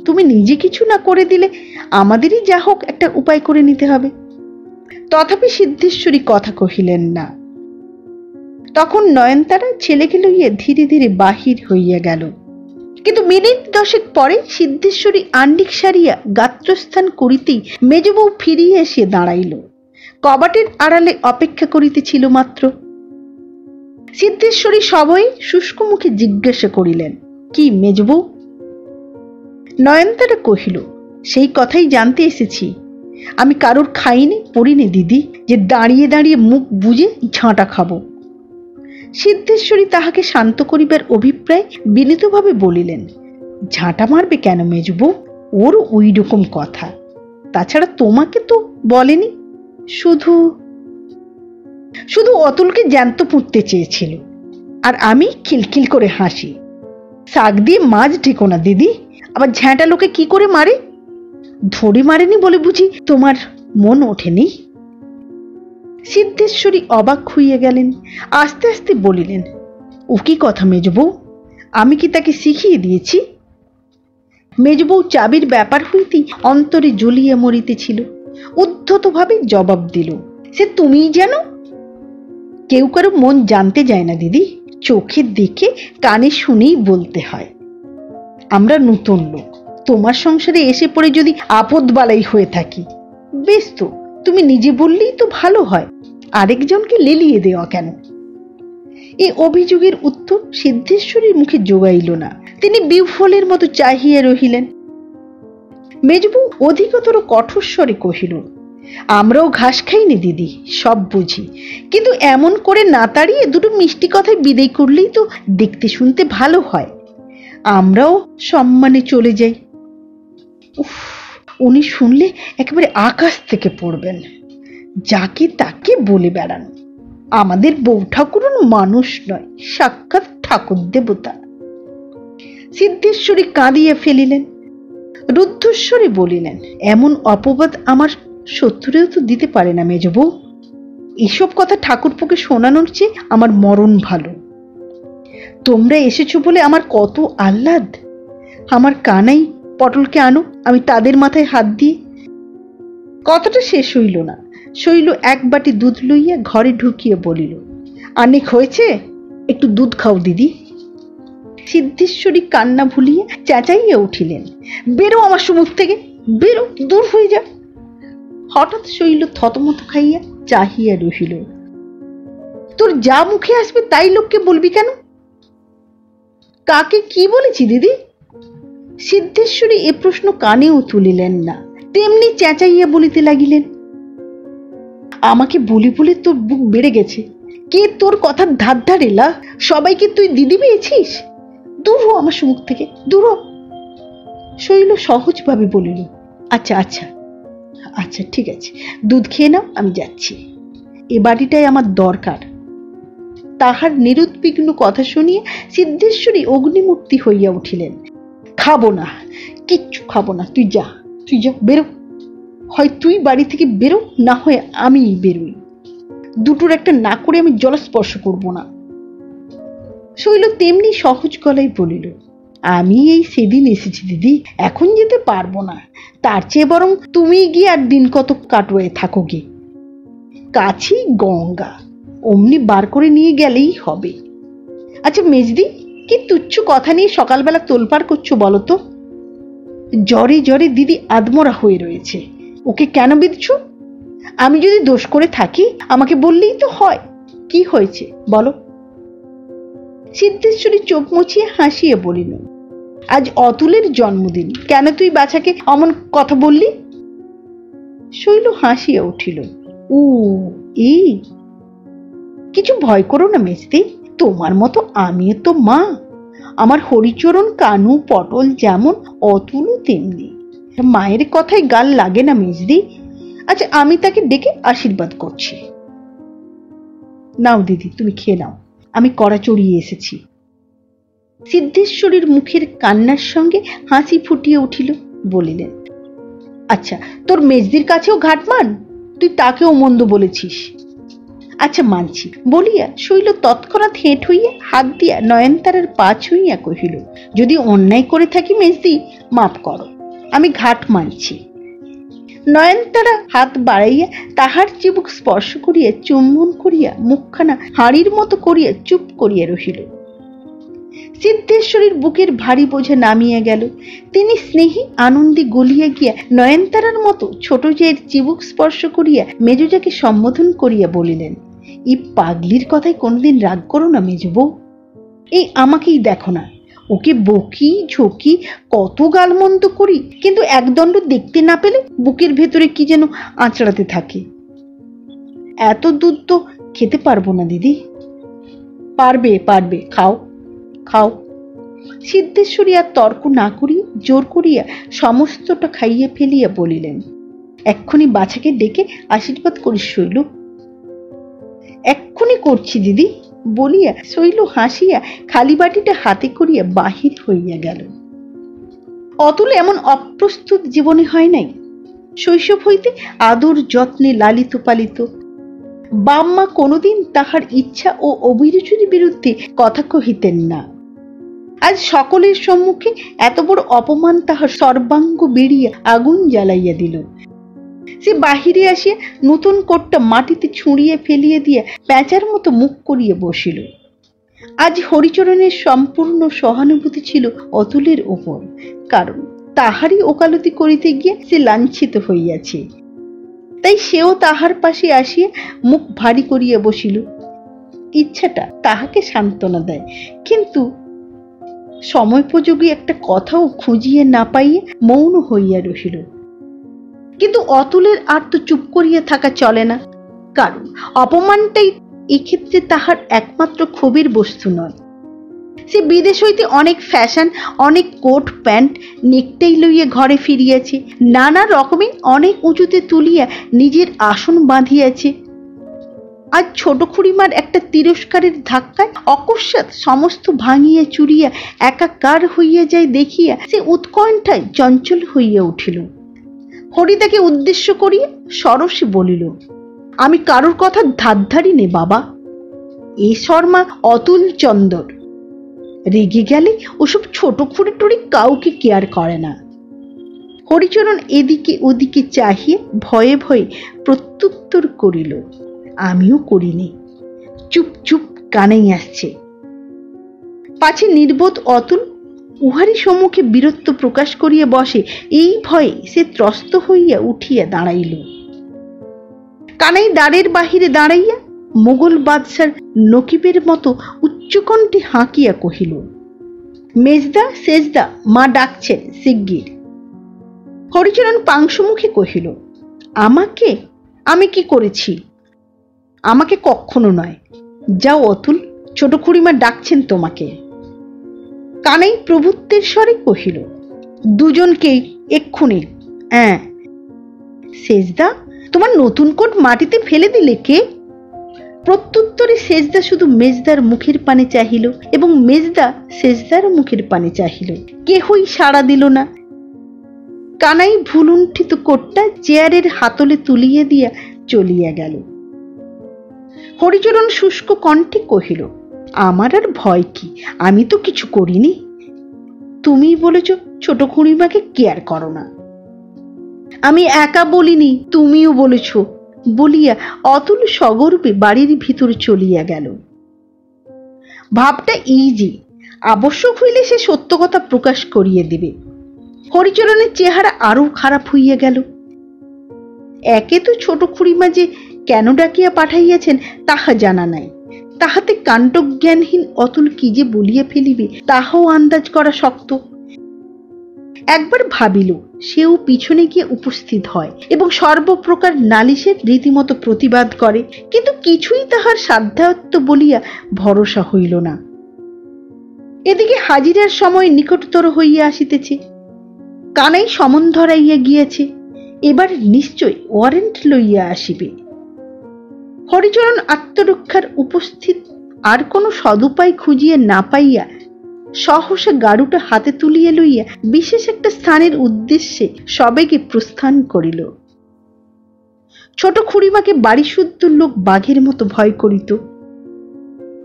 তুমি নিজে কিছু না করে দিলে আমাদেরই যা হোক একটা উপায় করে নিতে হবে। তথাপি সিদ্ধেশ্বরী কথা কহিলেন না। তখন নয়নতারা ছেলেকে লইয়া ধীরে ধীরে বাহির হইয়া গেল। কিন্তু মিনিট 10 পরে সিদ্ধেশ্বরী আন্ডিক সারিয়া গাত্রস্থান করিতেই মেজবউ ফিরিয়া এসে দাঁড়াইল। কবাটের আড়ালে অপেক্ষা করিতেছিল মাত্র। সিদ্ধেশ্বরী সভয়ে শুষ্ক মুখে জিজ্ঞাসা করিলেন, কি মেজবউ? নয়নতারা কহিল, সেই কথাই জানতে এসেছি। আমি কারোর খাইনি পড়িনি দিদি, যে দাঁড়িয়ে দাঁড়িয়ে মুখ বুজে ঝাঁটা খাবো। সিদ্ধেশ্বরী তাহাকে শান্ত করিবার অভিপ্রায় বিনীতভাবে বলিলেন, ঝাঁটা মারবে কেন মেজবউ? ওর ওই রকম কথা। তাছাড়া তোমাকে তো বলেনি, শুধু শুধু অতুলকে জ্যান্ত পুঁততে চেয়েছিল। আর আমি খিলখিল করে হাসি। শাক দিয়ে মাছ ঢেকো না দিদি, আবার ঝ্যাঁটা লোকে কি করে মারে? ধরে মারেনি বলে বুঝি তোমার মন ওঠেনি? সিদ্ধেশ্বরী অবাক হইয়া গেলেন। আস্তে আস্তে বলিলেন, ও কি কথা মেজবউ? আমি কি তাকে শিখিয়ে দিয়েছি? মেজবউ চাবির ব্যাপার হইতেই অন্তরে জ্বলিয়া মরিতেছিল। উদ্ধতভাবে জবাব দিল, সে তুমিই জানো। কেউ কারো মন জানতে যায় না দিদি, চোখে দেখে কানে শুনেই বলতে হয়। আমরা নতুন লোক, তোমার সংসারে এসে পড়ে যদি আপদ বালাই হয়ে থাকি, বেশ তো, তুমি নিজে বললেই তো ভালো হয়, আরেকজনকে লেলিয়ে দেওয়া কেন? এই অভিযোগের উত্তর সিদ্ধেশ্বরীর মুখে জোগাইল না। তিনি বিফলের মতো চাহিয়া রহিলেন। মেজবউ অধিকতর কঠোর স্বরে কহিল, আমরাও ঘাস খাইনি দিদি, সব বুঝি, কিন্তু এমন করে না তাড়িয়ে দুটো মিষ্টি কথায় বিদায় করলেই তো দেখতে শুনতে ভালো হয়। আমরাও সম্মানে চলে যাই। উফ, উনি শুনলে একেবারে আকাশ থেকে পড়বেন। যাকে তাকে বলে বেড়ান। আমাদের বউ ঠাকুরন মানুষ নয়, সাক্ষাৎ ঠাকুর দেবতা। সিদ্ধেশ্বরী কাঁদিয়া ফেলিলেন। রুদ্ধস্বরে বলিলেন, এমন অপবাদ আমার শত্রুরেও তো দিতে পারে না মেজবউ। এসব কথা ঠাকুরপোকে শোনানোর চেয়ে আমার মরণ ভালো। তোমরা এসেছো বলে আমার কত আহ্লাদ। আমার কানাই পটলকে আনো, আমি তাদের মাথায় হাত দিয়ে। কথাটা শেষ হইল না। শৈল এক বাটি দুধ লইয়া ঘরে ঢুকিয়ে বলিল, অনেক হয়েছে, একটু দুধ খাও দিদি। সিদ্ধেশ্বরী কান্না ভুলিয়া চেঁচাইয়া উঠিলেন, বেরো আমার মুখ থেকে, বেরো, দূর হয়ে যা। হঠাৎ শৈল থতমত খাইয়া চাহিয়া রহিল। তোর যা মুখে আসবে তাই লোককে বলবি কেন? কাকে কি বলেছি দিদি? সিদ্ধেশ্বরী এ প্রশ্ন কানেও তুলিলেন না, তেমনি চেঁচাইয়া বলিতে লাগিলেন, আমাকে বলি বলে তোর বুক বেড়ে গেছে। কে তোর কথার ধার ধারেলা? সবাইকে তুই দিদি পেয়েছিস? দূর হ আমার মুখ থেকে, দূর হ। শৈল সহজভাবে বলিল, আচ্ছা আচ্ছা আচ্ছা, ঠিক আছে, দুধ খেয়ে নাও, আমি যাচ্ছি। এ বাড়িটাই আমার দরকার। তাহার নিরুদ্বিগ্ন কথা শুনিয়ে সিদ্ধেশ্বরী অগ্নিমূর্তি হইয়া উঠিলেন। খাবো না, কিচ্ছু খাবো না, তুই যা, তুই যা, বেরো। হয় তুই বাড়ি থেকে বেরো, না হয় আমি বেরোই। দুটোর একটা না করে আমি জলস্পর্শ করব না। শৈল তেমনি সহজ গলায় বলিল, আমি এই সেদিন এসেছি দিদি, এখন যেতে পারবো না। তার চেয়ে বরং তুমি গিয়ে আর দিন কত কাটোয়ে থাকো গে। কাছেই গঙ্গা, অমনি বার করে নিয়ে গেলেই হবে। আচ্ছা মেজদি, কি তুচ্ছ কথা নিয়ে সকালবেলা তোলপাড় করছো বলো তো? জ্বরে জ্বরে দিদি আদমরা হয়ে রয়েছে, ওকে কেন বিঁধছ? আমি যদি দোষ করে থাকি আমাকে বললেই তো হয়। কি হয়েছে বলো? সিদ্ধেশ্বরী চোখ মুছিয়ে হাসিয়ে বলিল, আজ অতুলের জন্মদিন, কেন তুই বাছাকে অমন কথা বললি? শৈল হাসিয়া উঠিল, ও এই, কিছু ভয় করো না মেজদি, তোমার মতো আমিও তো মা। আমার হরিচরণ, কানু, পটল যেমন, অতুলও তেমনি। মায়ের কথায় গাল লাগে না মেজদি। আচ্ছা, আমি তাকে ডেকে আশীর্বাদ করছি। নাও দিদি, তুমি খেয়ে নাও, আমি কড়া চড়িয়ে এসেছি। সিদ্ধেশ্বরীর মুখের কান্নার সঙ্গে হাসি ফুটিয়ে উঠিল। বলিলেন, আচ্ছা, তোর মেজদির কাছেও ঘাটমান, তুই তাকেও মন্দ বলেছিস। আচ্ছা মানছি, বলিয়া শৈল তৎক্ষণাৎ হেঁট হইয়া হাত দিয়া নয়নতারার পা ছুঁইয়া কহিল, যদি অন্যায় করে থাকি মেজদি, মাপ করো, আমি ঘাট মানছি। নয়নতারা হাত বাড়াইয়া তাহার চিবুক স্পর্শ করিয়া চুম্বন করিয়া মুখখানা হাড়ির মতো করিয়া চুপ করিয়া রহিল। সিদ্ধেশ্বরীর বুকের ভারী বোঝা নামিয়া গেল। তিনি স্নেহী আনন্দে গলিয়া গিয়া নয়নতারার মতো ছোট জায়ের চিবুক স্পর্শ করিয়া মেজোজাকে সম্বোধন করিয়া বলিলেন, এই পাগলির কথায় কোনোদিন রাগ করো না মেজবউ। এই আমাকেই দেখো না, ওকে বকি ঝোঁকি কত গালমন্দ করি, কিন্তু একদণ্ড দেখতে না পেলে বুকের ভেতরে কি যেন আঁচড়াতে থাকে। এত দুধ তো খেতে পারবো না দিদি। পারবে পারবে, খাও খাও। সিদ্ধেশ্বরী আর তর্ক না করিয়া জোর করিয়া সমস্তটা খাইয়ে ফেলিয়া বলিলেন, এক্ষুনি বাছাকে ডেকে আশীর্বাদ করিস শৈল। এক্ষুনি করছি দিদি, বলিয়া শৈল হাসিয়া খালি বাটিটা হাতে করিয়া বাহির হইয়া গেল। অতুল এমন অপ্রস্তুত জীবনে হয় নাই। শৈশব হইতে আদর যত্নে লালিত পালিত। বাম্মা কোনোদিন তাহার ইচ্ছা ও অভিরুচির বিরুদ্ধে কথা কহিতেন না। আজ সকলের সম্মুখে এত বড় অপমান তাহার সর্বাঙ্গ বেরিয়া আগুন জ্বালাইয়া দিল। সে বাহিরে আসিয়া নতুন কোটটা মাটিতে ছুঁড়িয়ে ফেলিয়ে দিয়া প্যাঁচার মতো মুখ করিয়া বসিল। আজ হরিচরণের সম্পূর্ণ সহানুভূতি ছিল অতুলের ওপর, কারণ তাহারই ওকালতি করিতে গিয়ে সে লাঞ্ছিত হইয়াছে। তাই সেও তাহার পাশে আসিয়া মুখ ভারী করিয়া বসিল। ইচ্ছাটা তাহাকে সান্ত্বনা দেয়, কিন্তু সময়োপযোগী একটা কথাও খুঁজিয়ে না পাইয়া মৌন হইয়া রহিল। কিন্তু অতুলের আর তো চুপ করিয়া থাকা চলে না, কারণ অপমানটাই এক্ষেত্রে তাহার একমাত্র ক্ষোভের বস্তু নয়। সে বিদেশ হইতে অনেক ফ্যাশন, অনেক কোট প্যান্ট নেকটাই লইয়া ঘরে ফিরিয়াছে, নানা রকমে অনেক উঁচুতে তুলিয়া নিজের আসন বাঁধিয়াছে। আজ ছোট খুড়িমার একটা তিরস্কারের ধাক্কায় অকস্মাৎ সমস্ত ভাঙিয়া চুরিয়া একাকার হইয়া যায় দেখিয়া সে উৎকণ্ঠায় চঞ্চল হইয়া উঠিল। হরিদাকে উদ্দেশ্য করিয়া সরসে বলিল, আমি কারোর কথা ধার ধারি নে বাবা, এ শর্মা অতুল চন্দর, রেগে গেলে ওসব ছোট খুঁড়ি টুড়ি কাউকে কেয়ার করে না। হরিচরণ এদিকে ওদিকে চাহিয়ে ভয়ে ভয়ে প্রত্যুত্তর করিল, আমিও করিনি, চুপ চুপ, কানেই আসছে। পাছে নির্বোধ অতুল উহারই সম্মুখে বীরত্ব প্রকাশ করিয়া বসে, এই ভয়ে সে ত্রস্ত হইয়া উঠিয়া দাঁড়াইল। কানাই দ্বারের বাহিরে দাঁড়াইয়া মোগল বাদশার নকিবের মতো উচ্চকণ্ঠে হাঁকিয়া কহিল, মেজদা সেজদা, মা ডাকছেন শিগগির। হরিচরণ পাংশুমুখে কহিল, আমাকে? আমি কি করেছি? আমাকে কখনো নয়, যাও অতুল, ছোট খুড়িমা ডাকছেন তোমাকে। কানাই প্রভুত্বের স্বরে কহিল, দুজনকেই এক্ষুনি। হ্যাঁ। সেজদা, তোমার নতুন কোট মাটিতে ফেলে দিলে কে? প্রত্যুত্তরে সেজদা শুধু মেজদার মুখের পানে চাহিল এবং মেজদা সেজদার মুখের পানে চাহিল, কেহই সাড়া দিল না। কানাই ভুলুণ্ঠিত কোটটা চেয়ারের হাতলে তুলিয়া দিয়া চলিয়া গেল। হরিচরণ শুষ্ক কণ্ঠে কহিল, আমার আর ভয় কি, আমি তো কিছু করিনি। তুমি বলেছ ছোট খুড়িমাকে কেয়ার করো না। আমি একা বলিনি, তুমিও বলেছ, বলিয়া অতুল সগর্বে বাড়ির ভিতর চলিয়া গেল। ভাবটা এই যে আবশ্যক হইলে সে সত্য কথা প্রকাশ করিয়ে দিবে। হরিচরণের চেহারা আরো খারাপ হইয়া গেল। একে তো ছোট খুড়িমা যে কেন ডাকিয়া পাঠাইয়াছেন তাহা জানা নাই, তাহাতে কাণ্ডজ্ঞানহীন অতুল কি যে বলিয়া ফেলিবে তাহাও আন্দাজ করা শক্ত। একবার ভাবিল সেও পিছনে গিয়ে উপস্থিত হয় এবং সর্বপ্রকার নালিশের রীতিমতো প্রতিবাদ করে, কিন্তু কিছুই তাহার সাধ্যায়ত্ত বলিয়া ভরসা হইল না। এদিকে হাজিরার সময় নিকটতর হইয়া আসিতেছে। কানাই সমন ধরাইয়া গিয়াছে, এবার নিশ্চয় ওয়ারেন্ট লইয়া আসিবে। হরিচরণ আত্মরক্ষার উপস্থিত আর কোনো সদুপায় খুঁজিয়া না পাইয়া সহসা গাড়ুটা হাতে তুলিয়া লইয়া বিশেষ একটা স্থানের উদ্দেশ্যে সবেগে প্রস্থান করিল। ছোট খুড়িমাকে বাড়ি শুদ্ধ লোক বাঘের মতো ভয় করিত।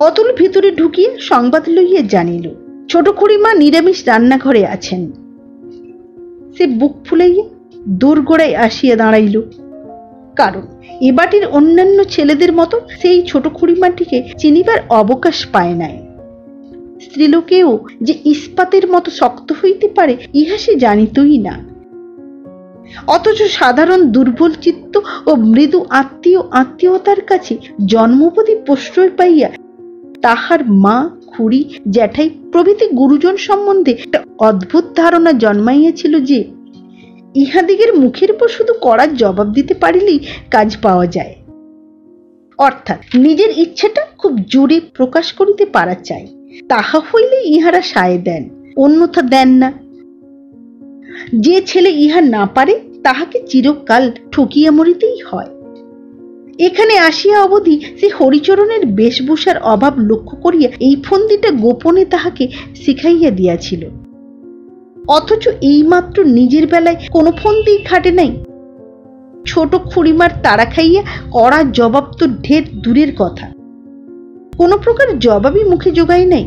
অতুল ভিতরে ঢুকিয়া সংবাদ লইয়া জানিল ছোট খুড়িমা নিরামিষ রান্নাঘরে আছেন। সে বুক ফুলাইয়া দোরগোড়ায় আসিয়া দাঁড়াইল, কারণ এ বাটির অন্যান্য ছেলেদের মতো সেই ছোট খুড়িমাটিকে চিনিবার অবকাশ পায় নাই। স্ত্রীলোকেও যে ইস্পাতের মতো শক্ত হইতে পারে ইহা সে জানিতই না। অথচ সাধারণ দুর্বল চিত্ত ও মৃদু আত্মীয়তার কাছে জন্মপতি প্রশ্রয় পাইয়া তাহার মা, খুড়ি, জ্যাঠাই প্রভৃতি গুরুজন সম্বন্ধে একটা অদ্ভুত ধারণা জন্মাইয়াছিল যে ইহাদিগের মুখের উপর শুধু কড়া জবাব দিতে পারিলেই কাজ পাওয়া যায়। অর্থাৎ নিজের ইচ্ছেটা খুব জোরে প্রকাশ করিতে পারা চাই, তাহা হইলে ইহারা সায় দেন, অন্যথা দেন না। যে ছেলে ইহা না পারে তাহাকে চিরকাল ঠকিয়া মরিতেই হয়। এখানে আসিয়া অবধি সে হরিচরণের বেশভূষার অভাব লক্ষ্য করিয়া এই ফন্দিটা গোপনে তাহাকে শিখাইয়া দিয়াছিল। অথচ এইমাত্র নিজের বেলায় কোনো ফন্দি খাটে নাই। ছোট খুড়িমার তাড়া খাইয়া কড়া জবাব তো ঢের দূরের কথা, কোনো প্রকার জবাবই মুখে জোগায় নাই।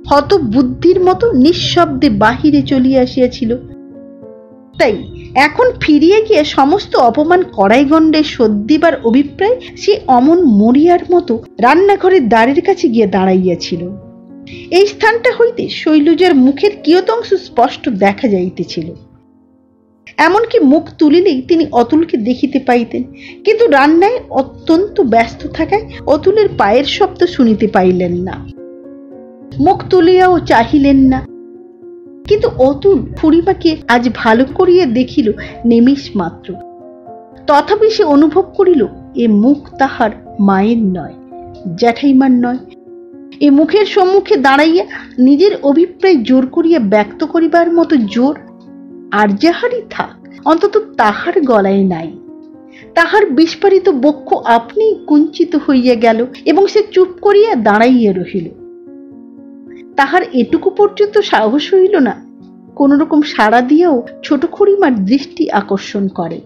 হত বুদ্ধির মতো নিঃশব্দে বাহিরে চলিয়া আসিয়াছিল। তাই এখন ফিরিয়া গিয়ে সমস্ত অপমান কড়াইগণ্ডে শোধ দিবার অভিপ্রায় সে অমন মরিয়ার মতো রান্নাঘরের দ্বারের কাছে গিয়ে দাঁড়াইয়াছিল। এই স্থানটা হইতে শৈলজার মুখের কিয়তংশ স্পষ্ট দেখা যাইতেছিল। এমনকি মুখ তুলিলেই তিনি অতুলকে দেখিতে পাইতেন, কিন্তু রান্নায় অত্যন্ত ব্যস্ত থাকায় অতুলের পায়ের শব্দ শুনিতে পাইলেন না। মুখ তুলিয়াও চাহিলেন না। কিন্তু অতুল খুড়িমাকে আজ ভালো করিয়া দেখিল নিমিষ মাত্র। তথাপি সে অনুভব করিল এ মুখ তাহার মায়ের নয়, জ্যাঠাইমার নয়। এ মুখের সম্মুখে দাঁড়াইয়া নিজের অভিপ্রায় জোর করিয়া ব্যক্ত করিবার মতো জোর আর যাহারই থাক, অন্তত তাহার গলায় নাই। তাহার বিস্ফারিত বক্ষ আপনি কুঞ্চিত হইয়া গেল এবং সে চুপ করিয়া দাঁড়াইয়া রহিল। তাহার এটুকু পর্যন্ত সাহস হইল না কোন রকম সাড়া দিয়েও ছোট খুড়িমার দৃষ্টি আকর্ষণ করে।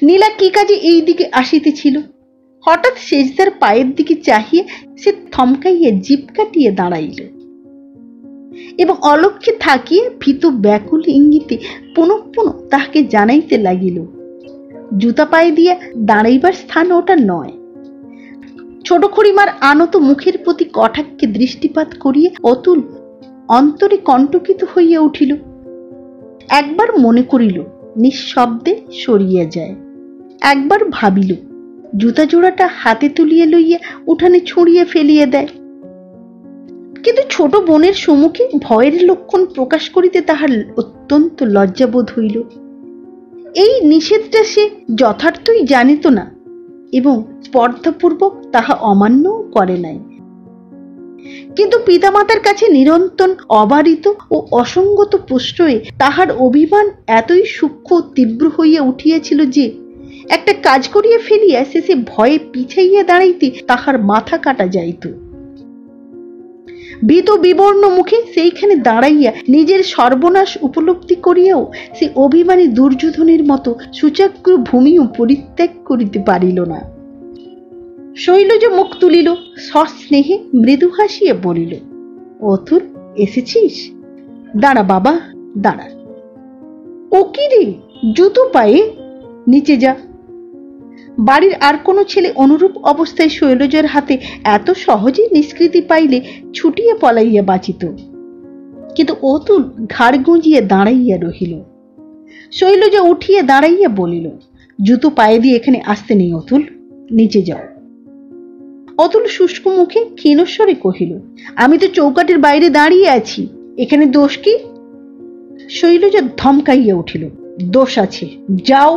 নীলা কি কাজে এই দিকে আসিতেছিল, হঠাৎ শেষদার পায়ের দিকে চাহিয়া সে থমকাইয়া জিভ কাটিয়ে দাঁড়াইল এবং অলক্ষ্যে থাকিয়ে ভীত ব্যাকুল ইঙ্গিতে পুনঃ পুনঃ তাহাকে জানাইতে লাগিল জুতা পায়ে দিয়া দাঁড়াইবার স্থান ওটা নয়। ছোট খুড়িমার আনত মুখের প্রতি কটাক্ষে দৃষ্টিপাত করিয়া অতুল অন্তরে কণ্টকিত হইয়া উঠিল। একবার মনে করিল নিঃশব্দে সরিয়া যায়, একবার ভাবিল জুতা জোড়াটা হাতে তুলিয়া লইয়া উঠানে ছুঁড়িয়া ফেলিয়া দেয়। কিন্তু ছোট বোনের সম্মুখে ভয়ের লক্ষণ প্রকাশ করিতে তাহার অত্যন্ত লজ্জাবোধ হইল। এই নিষেধটা সে যথার্থই জানিত না এবং স্পর্ধাপূর্বক তাহা অমান্যও করে নাই। কিন্তু পিতামাতার কাছে নিরন্তর অবারিত ও অসঙ্গত প্রশ্রয়ে তাহার অভিমান এতই সূক্ষ্ম তীব্র হইয়া উঠিয়াছিল যে একটা কাজ করিয়া ফেলিয়া শেষে ভয়ে পিছাইয়া দাঁড়াইতে তাহার মাথা কাটা যাইত। ভীত বিবর্ণ মুখে সেইখানে দাঁড়াইয়া নিজের সর্বনাশ উপলব্ধি করিয়াও সে অভিমানী দুর্যোধনের মতো সুচাগ্র ভূমিও পরিত্যাগ করিতে পারিল না। শৈলজা মুখ তুলিল, সস্নেহে মৃদু হাসিয়া বলিল, অতুল এসেছিস? দাঁড়া বাবা দাঁড়া। ও কি রে, জুতো পায়ে, নিচে যা। বাড়ির আর কোনো ছেলে অনুরূপ অবস্থায় শৈলজার হাতে এত সহজে নিষ্কৃতি পাইলে ছুটিয়া পলাইয়া বাঁচিত, কিন্তু অতুল ঘাড় গুঁজিয়া দাঁড়াইয়া রহিল। শৈলজা উঠিয়া দাঁড়াইয়া বলিল, জুতো পায়ে দিয়ে এখানে আসতে নেই অতুল, নিচে যাও। অতুল শুষ্ক মুখে ক্ষীণস্বরে কহিল, আমি তো চৌকাঠের বাইরে দাঁড়িয়ে আছি, এখানে দোষ কি? শৈলজা ধমকাইয়া উঠিল, দোষ আছে, যাও।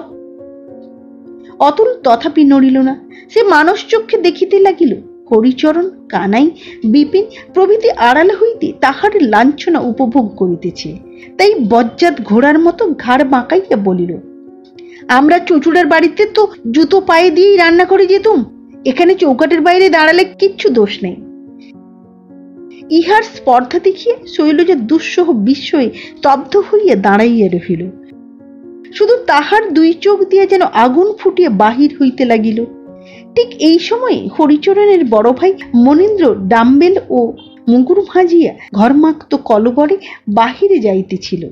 অতুল তথাপি নড়িল না। সে মানস চক্ষে দেখিতে লাগিল হরিচরণ, কানাই, বিপিন প্রভৃতি আড়াল হইতে তাহার লাঞ্ছনা উপভোগ করিতেছে। তাই বজ্জাত ঘোড়ার মতো ঘাড় বাঁকাইয়া বলিল, আমরা চচুড়ার বাড়িতে তো জুতো পায়ে দিয়েই রান্না করে যেতুম, এখানে চৌকাটের বাইরে দাঁড়ালে কিচ্ছু দোষ নেই। ইহার স্পর্ধা দেখিয়ে শৈলজা দুঃসহ বিস্ময়ে স্তব্ধ হইয়া দাঁড়াইয়া রহিল। শুধু তাহার দুই চোখ দিয়া যেন আগুন ফুটিয়া বাহির হইতে লাগিল। ঠিক এই সময় হরিচরণের বড় ভাই মনীন্দ্র ডাম্বেল ও মুগুর ভাজিয়া ঘরমাক্ত কলবরে বাহিরে যাইতেছিল।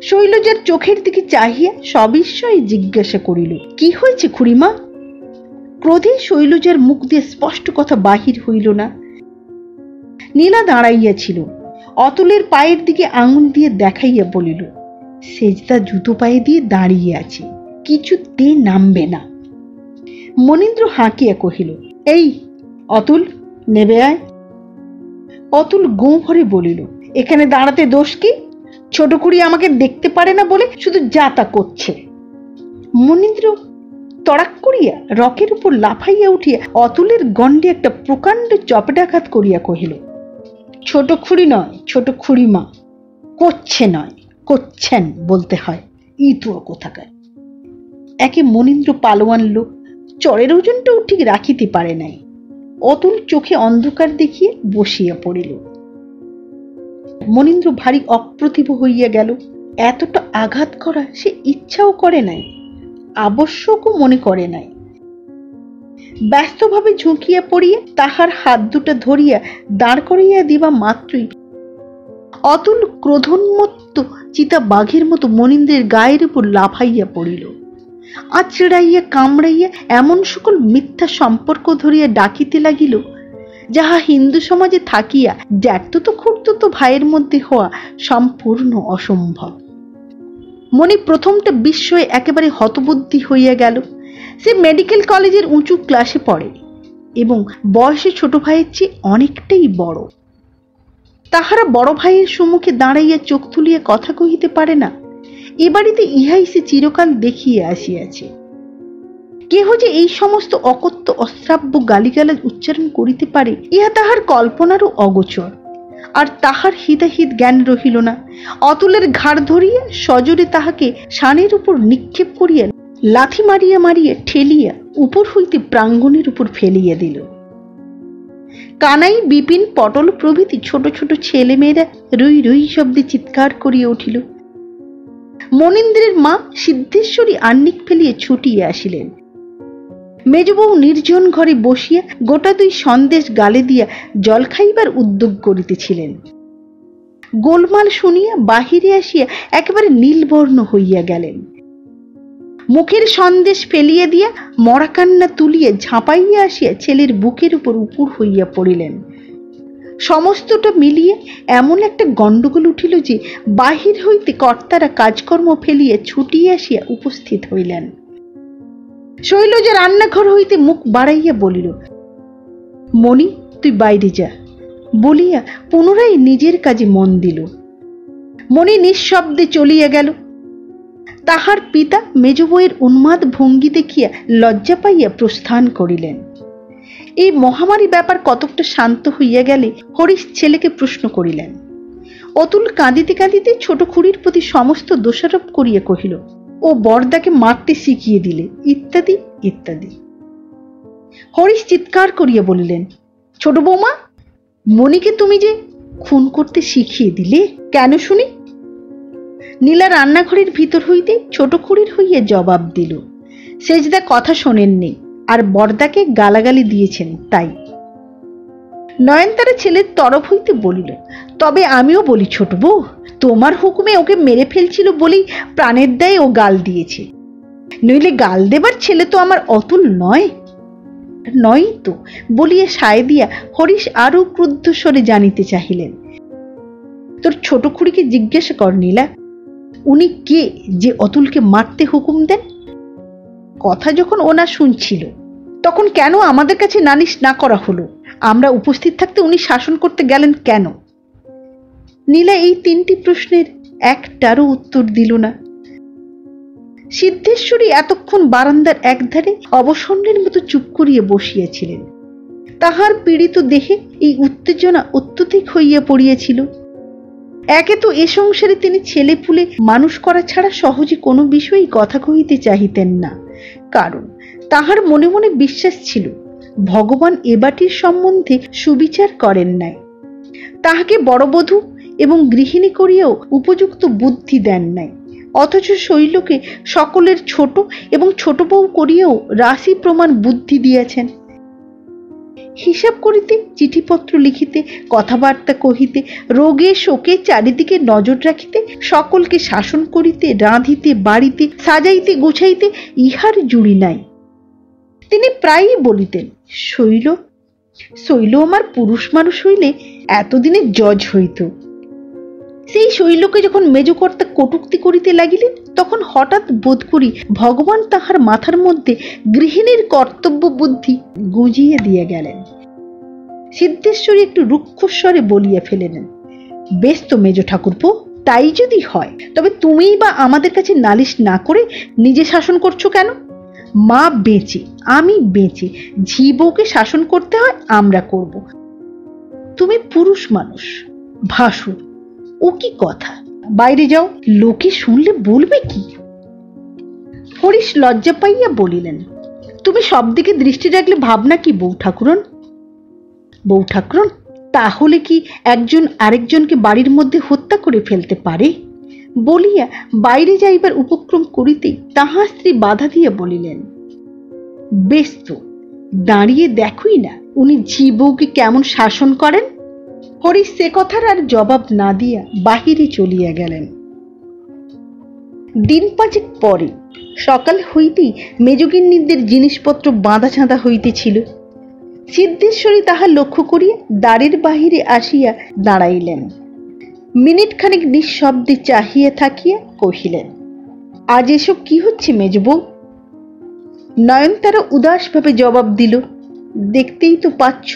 শৈলজার চোখের দিকে চাহিয়া সবিস্ময়ে জিজ্ঞাসা করিল, কি হয়েছে খুড়িমা? ক্রোধে শৈলজার মুখ দিয়ে স্পষ্ট কথা বাহির হইল না। নীলা দাঁড়াইয়াছিল, অতুলের পায়ের দিকে আঙুল দিয়ে দেখাইয়া বলিল, সেজদা জুতো পায়ে দিয়ে দাঁড়িয়ে আছে, কিছুতে নামবে না। মনীন্দ্র হাঁকিয়া কহিল, এই অতুল, নেবে আয়। অতুল গোঁ ভরে বলিল, এখানে দাঁড়াতে দোষ কি? ছোট খুড়ি আমাকে দেখতে পারে না বলে শুধু যাতা করছে। মনীন্দ্র তড়াক করিয়া রকের উপর লাফাইয়া উঠিয়া অতুলের গণ্ডে একটা প্রকাণ্ড চপেটাঘাত করিয়া কহিল, ছোট খুড়ি নয়, ছোট খুড়িমা। করছে নয়, করছেন বলতে হয়, ইতুয়া কোথাকার। একে মনীন্দ্র পালোয়ান লোক, চরের ওজনটাও ঠিক রাখিতে পারে নাই। অতুল চোখে অন্ধকার দেখিয়ে বসিয়া পড়িল। মনীন্দ্র ভারী অপ্রতিভ হইয়া গেল। এতটা আঘাত করা সে ইচ্ছাও করে নাই, আবশ্যকও মনে করে নাই। ব্যস্তভাবে ঝুঁকিয়া পড়িয়া তাহার হাত দুটা ধরিয়া দাঁড় করাইয়া দিবা মাত্রই অতুল ক্রোধোন্মত্ত চিতা বাঘের মতো মনীন্দ্রের গায়ের উপর লাফাইয়া পড়িল। আঁচড়াইয়া কামড়াইয়া এমন সকল মিথ্যা সম্পর্ক ধরিয়া ডাকিতে লাগিল, যাহা হিন্দু সমাজে থাকিয়া জ্যাঠতো খুড়তো ভাইয়ের মধ্যে হওয়া সম্পূর্ণ অসম্ভব। মনি প্রথমটা বিস্ময়ে একেবারে হতবুদ্ধি হইয়া গেল। সে মেডিকেল কলেজের উঁচু ক্লাসে পড়ে এবং বয়সে ছোট ভাইয়ের চেয়ে অনেকটাই বড়। তাহারা বড় ভাইয়ের সম্মুখে দাঁড়াইয়া চোখ তুলিয়া কথা কহিতে পারে না। এ বাড়িতে ইহাই সে চিরকাল দেখিয়া আসিয়াছে। কেহ যে এই সমস্ত অকথ্য অশ্রাব্য গালিগালাজ উচ্চারণ করিতে পারে, ইহা তাহার কল্পনারও অগোচর। আর তাহার হিতাহিত জ্ঞান রহিল না। অতুলের ঘাড় ধরিয়া সজোরে তাহাকে শানের উপর নিক্ষেপ করিয়া লাথি মারিয়া মারিয়া ঠেলিয়া উপর হইতে প্রাঙ্গণের উপর ফেলিয়া দিল। কানাই, বিপিন, পটল প্রভৃতি ছোট ছোট ছেলে মেয়েরা রই রই শব্দে চিৎকার করিয়া উঠিল। মনীন্দ্রের মা সিদ্ধেশ্বরী আহ্নিক ফেলিয়া ছুটিয়া আসিলেন। মেজবউ নির্জন ঘরে বসিয়া গোটা দুই সন্দেশ গালে দিয়া জল খাইবার উদ্যোগ করিতেছিলেন। গোলমাল শুনিয়া বাহিরে আসিয়া একেবারে নীলবর্ণ হইয়া গেলেন। মুখের সন্দেশ ফেলিয়া দিয়া মরা কান্না তুলিয়া ঝাঁপাইয়া আসিয়া ছেলের বুকের উপর উপুর হইয়া পড়িলেন। সমস্তটা মিলিয়ে এমন একটা গণ্ডগোল উঠিল যে বাহির হইতে কর্তারা কাজকর্ম ফেলিয়া ছুটিয়া আসিয়া উপস্থিত হইলেন। শৈলজা রান্নাঘর হইতে মুখ বাড়াইয়া বলিল, মণি, তুই বাইরে যা বলিয়া পুনরায় নিজের কাজে মন দিল। মণি নিঃশব্দে চলিয়া গেল। তাহার পিতা মেজবউয়ের উন্মাদ ভঙ্গি দেখিয়া লজ্জা পাইয়া প্রস্থান করিলেন। এই মহামারী ব্যাপার কতকটা শান্ত হইয়া গেলে হরিশ ছেলেকে প্রশ্ন করিলেন। অতুল কাঁদিতে কাঁদিতে ছোট খুড়ির প্রতি সমস্ত দোষারোপ করিয়া কহিল, ও বরদাকে মারতে শিখিয়ে দিলে, ইত্যাদি ইত্যাদি। হরিশ চিৎকার করিয়া বলিলেন, ছোট বৌমা, মণিকে তুমি যে খুন করতে শিখিয়ে দিলে কেন শুনি? নীলা রান্নাঘরের ভিতর হইতে ছোট খুড়ির হইয়া জবাব দিল, সেজদা কথা শোনেননি আর বরদাকে গালাগালি দিয়েছেন তাই। নয়নতারা ছেলের তরফ হইতে বলিল, তবে আমিও বলি ছোট বউ, তোমার হুকুমে ওকে মেরে ফেলছিল বলেই প্রাণের দায়ে ও গাল দিয়েছে, নইলে গাল দেবার ছেলে তো আমার অতুল নয়। নয় তো বলিয়া সায় দিয়া হরিশ আরো ক্রুদ্ধ স্বরে জানিতে চাহিলেন, তোর ছোট খুড়িকে জিজ্ঞাসা কর নীলা, উনি কে যে অতুলকে মারতে হুকুম দেন? কথা যখন ওনা শুনছিল তখন কেন আমাদের কাছে নালিশ না করা হলো? আমরা উপস্থিত থাকতে উনি শাসন করতে গেলেন কেন? নীলা এই তিনটি প্রশ্নের একটারও উত্তর দিল না। সিদ্ধেশ্বরী এতক্ষণ বারান্দার একধারে অবসন্নের মতো চুপ করিয়া বসিয়াছিলেন। তাহার পীড়িত দেহে এই উত্তেজনা অত্যধিক হইয়া পড়িয়াছিল। একে তো এ সংসারে তিনি ছেলে পুলে মানুষ করা ছাড়া সহজে কোনো বিষয়েই কথা কহিতে চাহিতেন না, কারণ তাহার মনে মনে বিশ্বাস ছিল ভগবান এ বাটির সম্বন্ধে সুবিচার করেন নাই, তাহাকে বড়বধূ এবং গৃহিণী করিয়াও উপযুক্ত বুদ্ধি দেন নাই, অথচ শৈলকে সকলের ছোট এবং ছোট বউ করিয়াও রাশি প্রমাণ বুদ্ধি দিয়াছেন। হিসাব করিতে, চিঠিপত্র লিখিতে, কথাবার্তা কহিতে, রোগে শোকে চারিদিকে নজর রাখিতে, সকলকে শাসন করিতে, রাঁধিতে, বাড়িতে, সাজাইতে, গুছাইতে ইহার জুড়ি নাই। তিনি প্রায়ই বলিতেন, শৈল শৈল আমার পুরুষ মানুষ হইলে এতদিনে জজ হইত। সেই শৈলকে যখন মেজকর্তা কটূক্তি করিতে লাগিলেন, তখন হঠাৎ বোধ করি ভগবান তাহার মাথার মধ্যে গৃহিণীর কর্তব্য বুদ্ধি গুঁজিয়ে দিয়ে গেলেন। সিদ্ধেশ্বরী একটু রুক্ষস্বরে বলিয়া ফেলিলেন, বেশ তো মেজ ঠাকুরপো, তাই যদি হয় তবে তুমিই বা আমাদের কাছে নালিশ না করে নিজে শাসন করছো কেন? মা বেঁচে, আমি বেঁচে, ঝি বউকে শাসন করতে হয় আমরা করব। তুমি পুরুষ মানুষ, ভাসুর, ও কি কথা? বাইরে যাও, লোকে শুনলে বলবে কি? হরিশ লজ্জা পাইয়া বলিলেন, তুমি সব দিকে দৃষ্টি রাখলে ভাবনা কি বউ ঠাকুরন? বউ ঠাকুরন, তাহলে কি একজন আরেকজনকে বাড়ির মধ্যে হত্যা করে ফেলতে পারে? বলিয়া বাইরে যাইবার উপক্রম করিতেই তাহার স্ত্রী বাধা দিয়া বলিলেন, বেশ তো, দাঁড়িয়ে দেখুই না উনি ঝি বউকে কেমন শাসন করেন। হরিশ সে কথার আর জবাব না দিয়া বাহিরে চলিয়া গেলেন। দিন পাঁচেক পরে সকাল হইতেই মেজগিন্নিদের জিনিসপত্র বাঁধা ছাঁধা হইতেছিল। সিদ্ধেশ্বরী তাহা লক্ষ্য করিয়া দ্বারের বাহিরে আসিয়া দাঁড়াইলেন। মিনিট খানিক নিঃশব্দে চাহিয়া থাকিয়া কহিলেন, আজ এসব কি হচ্ছে মেজবউ? নয়নতারা উদাসভাবে জবাব দিল, দেখতেই তো পাচ্ছ।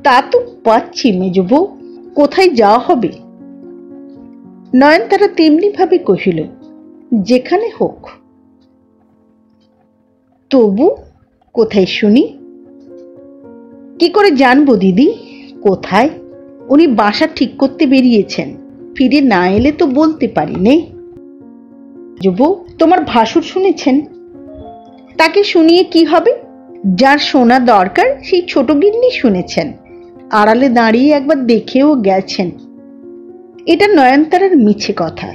তা তো পাচ্ছি মেজবউ, কোথায় যাওয়া হবে? নয়নতারা তেমনি ভাবে কহিল, যেখানে হোক। তবু কোথায় শুনি? কি করে জানবো দিদি কোথায়? উনি বাসা ঠিক করতে বেরিয়েছেন, ফিরে না এলে তো বলতে পারি নে। বউ, তোমার ভাসুর শুনেছেন? তাকে শুনিয়ে কি হবে? যার শোনা দরকার সেই ছোট গিন্নি শুনেছেন, আড়ালে দাঁড়িয়ে একবার দেখেও গেছেন। এটা নয়নতারার মিছে কথা।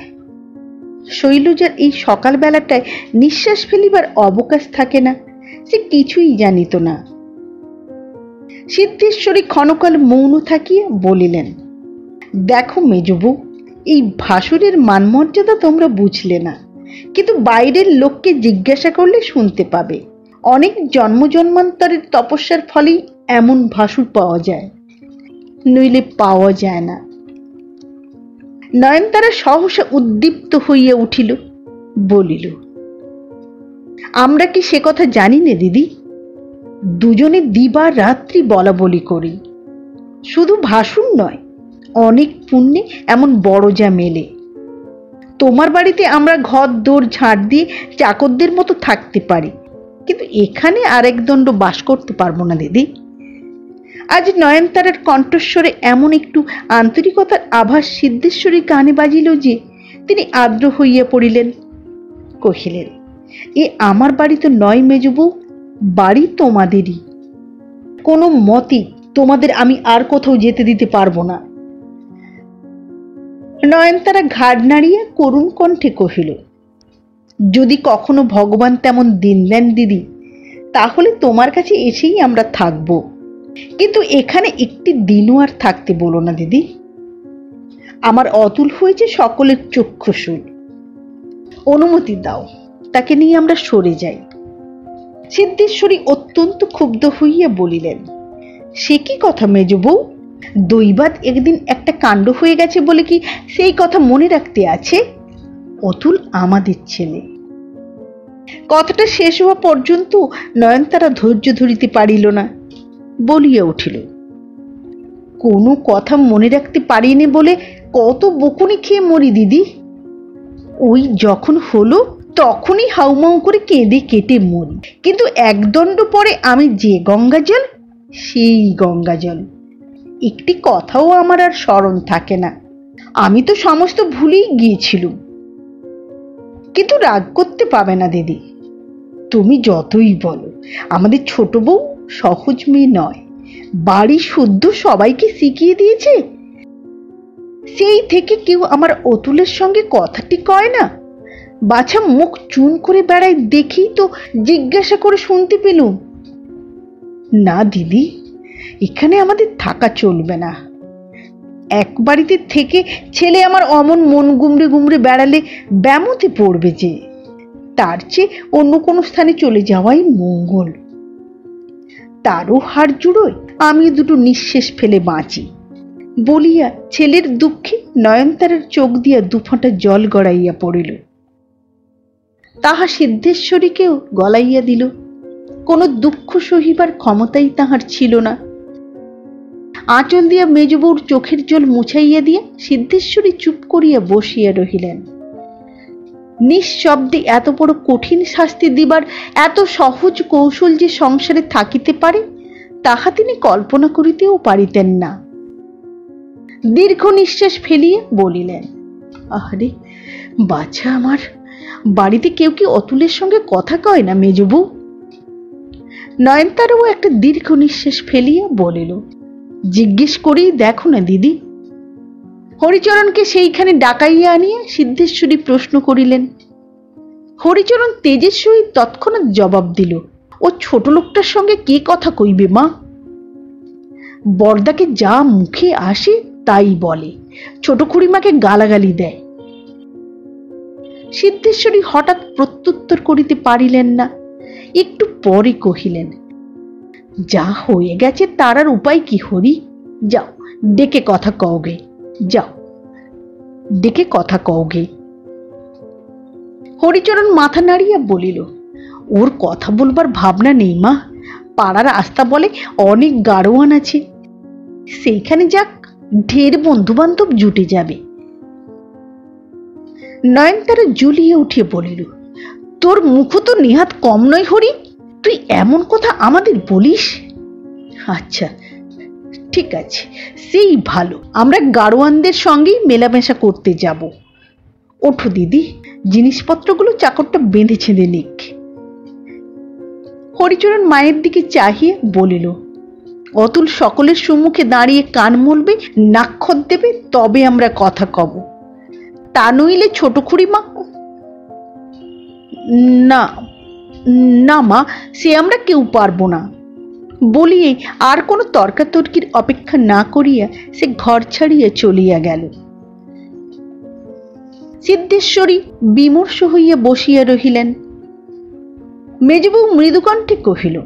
শৈলজার এই সকালবেলাটায় নিঃশ্বাস ফেলিবার অবকাশ থাকে না, সে কিছুই জানিত না। সিদ্ধেশ্বরী ক্ষণকাল মৌন থাকিয়া বলিলেন, দেখো মেজবউ, এই ভাসুরের মানমর্যাদা তোমরা বুঝলে না, কিন্তু বাইরের লোককে জিজ্ঞাসা করলে শুনতে পাবে। অনেক জন্ম জন্মান্তরের তপস্যার ফলেই এমন ভাসুর পাওয়া যায়, নইলে পাওয়া যায় না। নয়নতারা সহসা উদ্দীপ্ত হইয়া উঠিল, বলিল, আমরা কি সে কথা জানি না দিদি? দুজনে দিবা রাত্রি বলা বলি করি। শুধু ভাসুর নয়, অনেক পুণ্যে এমন বড় যা মেলে। তোমার বাড়িতে আমরা ঘর দোর ঝাড় দিয়ে চাকরদের মতো থাকতে পারি, কিন্তু এখানে আরেক দণ্ড বাস করতে পারবো না দিদি। আজ নয়নতারার কণ্ঠস্বরে এমন একটু আন্তরিকতার আভাস সিদ্ধেশ্বরী কানে বাজিল যে তিনি আর্দ্র হইয়া পড়িলেন। কহিলেন, এ আমার বাড়ি তো নয় মেজবউ, বাড়ি তোমাদেরই। কোনো মতে তোমাদের আমি আর কোথাও যেতে দিতে পারবো না। নয়নতারা ঘাড় নাড়িয়া করুণ কণ্ঠে কহিল, যদি কখনো ভগবান তেমন দিন দেন দিদি, তাহলে তোমার কাছে এসেই আমরা থাকবো, কিন্তু এখানে একটি দিনও আর থাকতে বলো না দিদি। আমার অতুল হয়েছে সকলের চক্ষুশূল, অনুমতি দাও, তাকে নিয়ে আমরা সরে যাই। সিদ্ধেশ্বরী অত্যন্ত ক্ষুব্ধ হইয়া বলিলেন, সে কি কথা মেজবউ? দৈবাত একদিন একটা কাণ্ড হয়ে গেছে বলে কি সেই কথা মনে রাখতে আছে? অতুল আমাদের ছেলে। কথাটা শেষ হওয়া পর্যন্ত নয়নতারা ধৈর্য ধরিতে পারিল না, বলিয়া উঠিল, কোনো কথা মনে রাখতে পারিনি বলে কত বকুনি খেয়ে মরি দিদি। ওই যখন হলো তখনই হাউমাউ করে কেঁদে কেটে মরি, কিন্তু একদণ্ড পরে আমি যে গঙ্গা জল সেই গঙ্গা জল। একটি কথাও আমার আর স্মরণ থাকে না। আমি তো সমস্ত ভুলেই গিয়েছিলুম। কিন্তু রাগ করতে পাবে না দিদি, তুমি যতই বলো আমাদের ছোট বউ সহজ মেয়ে নয়, বাড়ি শুদ্ধ সবাইকে শিখিয়ে দিয়েছে। সেই থেকে কেউ আমার অতুলের সঙ্গে কথাটি কয় না। বাছা মুখ চুন করে বেড়ায় দেখেই তো জিজ্ঞাসা করে শুনতে পেলুম। না দিদি, এখানে আমাদের থাকা চলবে না। এক বাড়িতে থেকে ছেলে আমার অমন মন গুমড়ে গুমড়ে বেড়ালে ব্যামোতে পড়বে যে, তার চেয়ে অন্য কোনো স্থানে চলে যাওয়াই মঙ্গল। তারও হাড় জুড়োয় আমি দুটো নিঃশেষ ফেলে বাঁচি বলিয়া ছেলের দুঃখে নয়নতারার চোখ দিয়া দুফোঁটা জল গড়াইয়া পড়িল। তাহা সিদ্ধেশ্বরীকেও গলাইয়া দিল। কোনো দুঃখ সহিবার ক্ষমতাই তাহার ছিল না। আঁচল দিয়া মেজবউর চোখের জল মুছাইয়া দিয়া সিদ্ধেশ্বরী চুপ করিয়া বসিয়া রহিলেন। নিঃশব্দে এত বড় কঠিন শাস্তি দিবার এত সহজ কৌশল যে সংসারে থাকিতে পারে, তাহা তিনি কল্পনা করিতেও পারিতেন না। দীর্ঘ নিঃশ্বাস ফেলিয়া বলিলেন, আহারে বাছা আমার, বাড়িতে কেউ কি অতুলের সঙ্গে কথা কয় না মেজবউ? নয়নতারাও একটা দীর্ঘ নিঃশ্বাস ফেলিয়া বলিল, জিজ্ঞেস করেই দেখো না দিদি। হরিচরণকে সেইখানে ডাকাইয়া আনিয়া সিদ্ধেশ্বরী প্রশ্ন করিলেন। হরিচরণ তেজের সহিত তৎক্ষণাৎ জবাব দিল, ও ছোট লোকটার সঙ্গে কে কথা কইবে মা? বরদাকে যা মুখে আসে তাই বলে, ছোট খুড়িমাকে গালাগালি দেয়। সিদ্ধেশ্বরী হঠাৎ প্রত্যুত্তর করিতে পারিলেন না। একটু পরে কহিলেন, যা হয়ে গেছে তার আর উপায় কি হরি? যাও ডেকে কথা কওগে, যাও ডেকে কথা কওগে। হরিচরণ মাথা নাড়িয়া বলিল, ওর কথা বলবার ভাবনা নেই মা। পাড়ার আস্থা বলে অনেক গাড়োয়ান আছে, সেইখানে যাক, ঢের বন্ধু বান্ধব জুটে যাবে। নয়নতারা জ্বলিয়ে উঠিয়ে বলিল, তোর মুখ তো নেহাত কম নয় হরি, তুই এমন কথা আমাদের বলিস? আচ্ছা ঠিক আছে, সেই ভালো, আমরা গাড়োয়ানদের সঙ্গেই মেলামেশা করতে যাব। ওঠো দিদি, জিনিসপত্রগুলো চাকরটা বেঁধে ছেঁধে নিক। হরিচরণ মায়ের দিকে চাহিয়ে বলিল, অতুল সকলের সম্মুখে দাঁড়িয়ে কান মলবে, নাক্ষর দেবে, তবে আমরা কথা কব, তা নইলে ছোট খুড়িমা। না না মা, সে আমরা কেউ পারবো না বলিয়ে আর কোনো তর্কাতর্কির অপেক্ষা না করিয়া সে ঘর ছাড়িয়া চলিয়া গেল। সিদ্ধেশ্বরী বিমর্ষ হইয়া বসিয়া রহিলেন। মেজবউ মৃদুকণ্ঠে কহিল,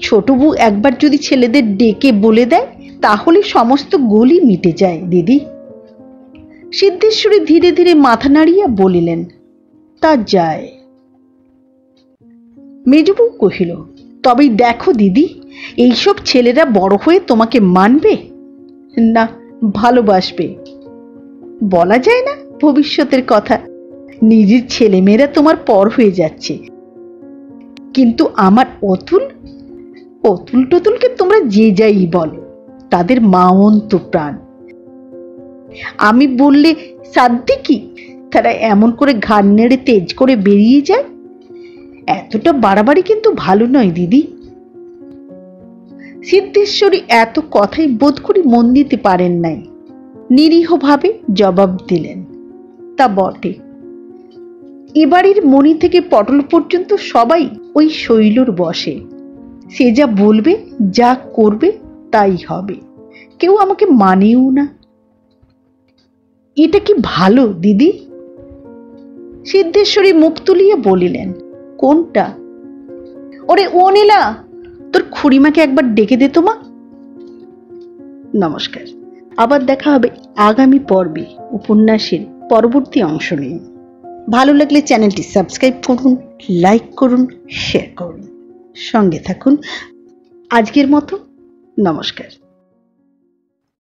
ছোট বউ একবার যদি ছেলেদের ডেকে বলে দেয় তাহলে সমস্ত গোলই মিটে যায় দিদি। সিদ্ধেশ্বরী ধীরে ধীরে মাথা নাড়িয়া বলিলেন, তা যায়। মেজবউ কহিল, তবেই দেখো দিদি, এইসব ছেলেরা বড় হয়ে তোমাকে মানবে না ভালোবাসবে? বলা যায় না ভবিষ্যতের কথা, নিজের ছেলেমেয়েরা তোমার পর হয়ে যাচ্ছে, কিন্তু আমার অতুল টতুলকে তোমরা যে যাই বলো, তাদের মা অন্ত প্রাণ। আমি বললে সাধ্য কি তারা এমন করে ঘাড় নেড়ে তেজ করে বেরিয়ে যায়? এতটা বাড়াবাড়ি কিন্তু ভালো নয় দিদি। সিদ্ধেশ্বরী এত কথাই বোধ করি মন দিতে পারেন নাই, নিরীহভাবে জবাব দিলেন, তা বটে। এবাড়ির মণি থেকে পটল পর্যন্ত সবাই ওই শৈলর বসে, সে যা বলবে যা করবে তাই হবে, কেউ আমাকে মানেও না। এটা কি ভালো দিদি? সিদ্ধেশ্বরী মুখ তুলিয়া বলিলেন, কোনটা? ওরে ও নীলা, তোর খুড়িমাকে একবার ডেকে দে তো মা। নমস্কার, আবার দেখা হবে আগামী পর্বে উপন্যাসের পরবর্তী অংশ নিয়ে। ভালো লাগলে চ্যানেলটি সাবস্ক্রাইব করুন, লাইক করুন, শেয়ার করুন, সঙ্গে থাকুন। আজকের মতো নমস্কার।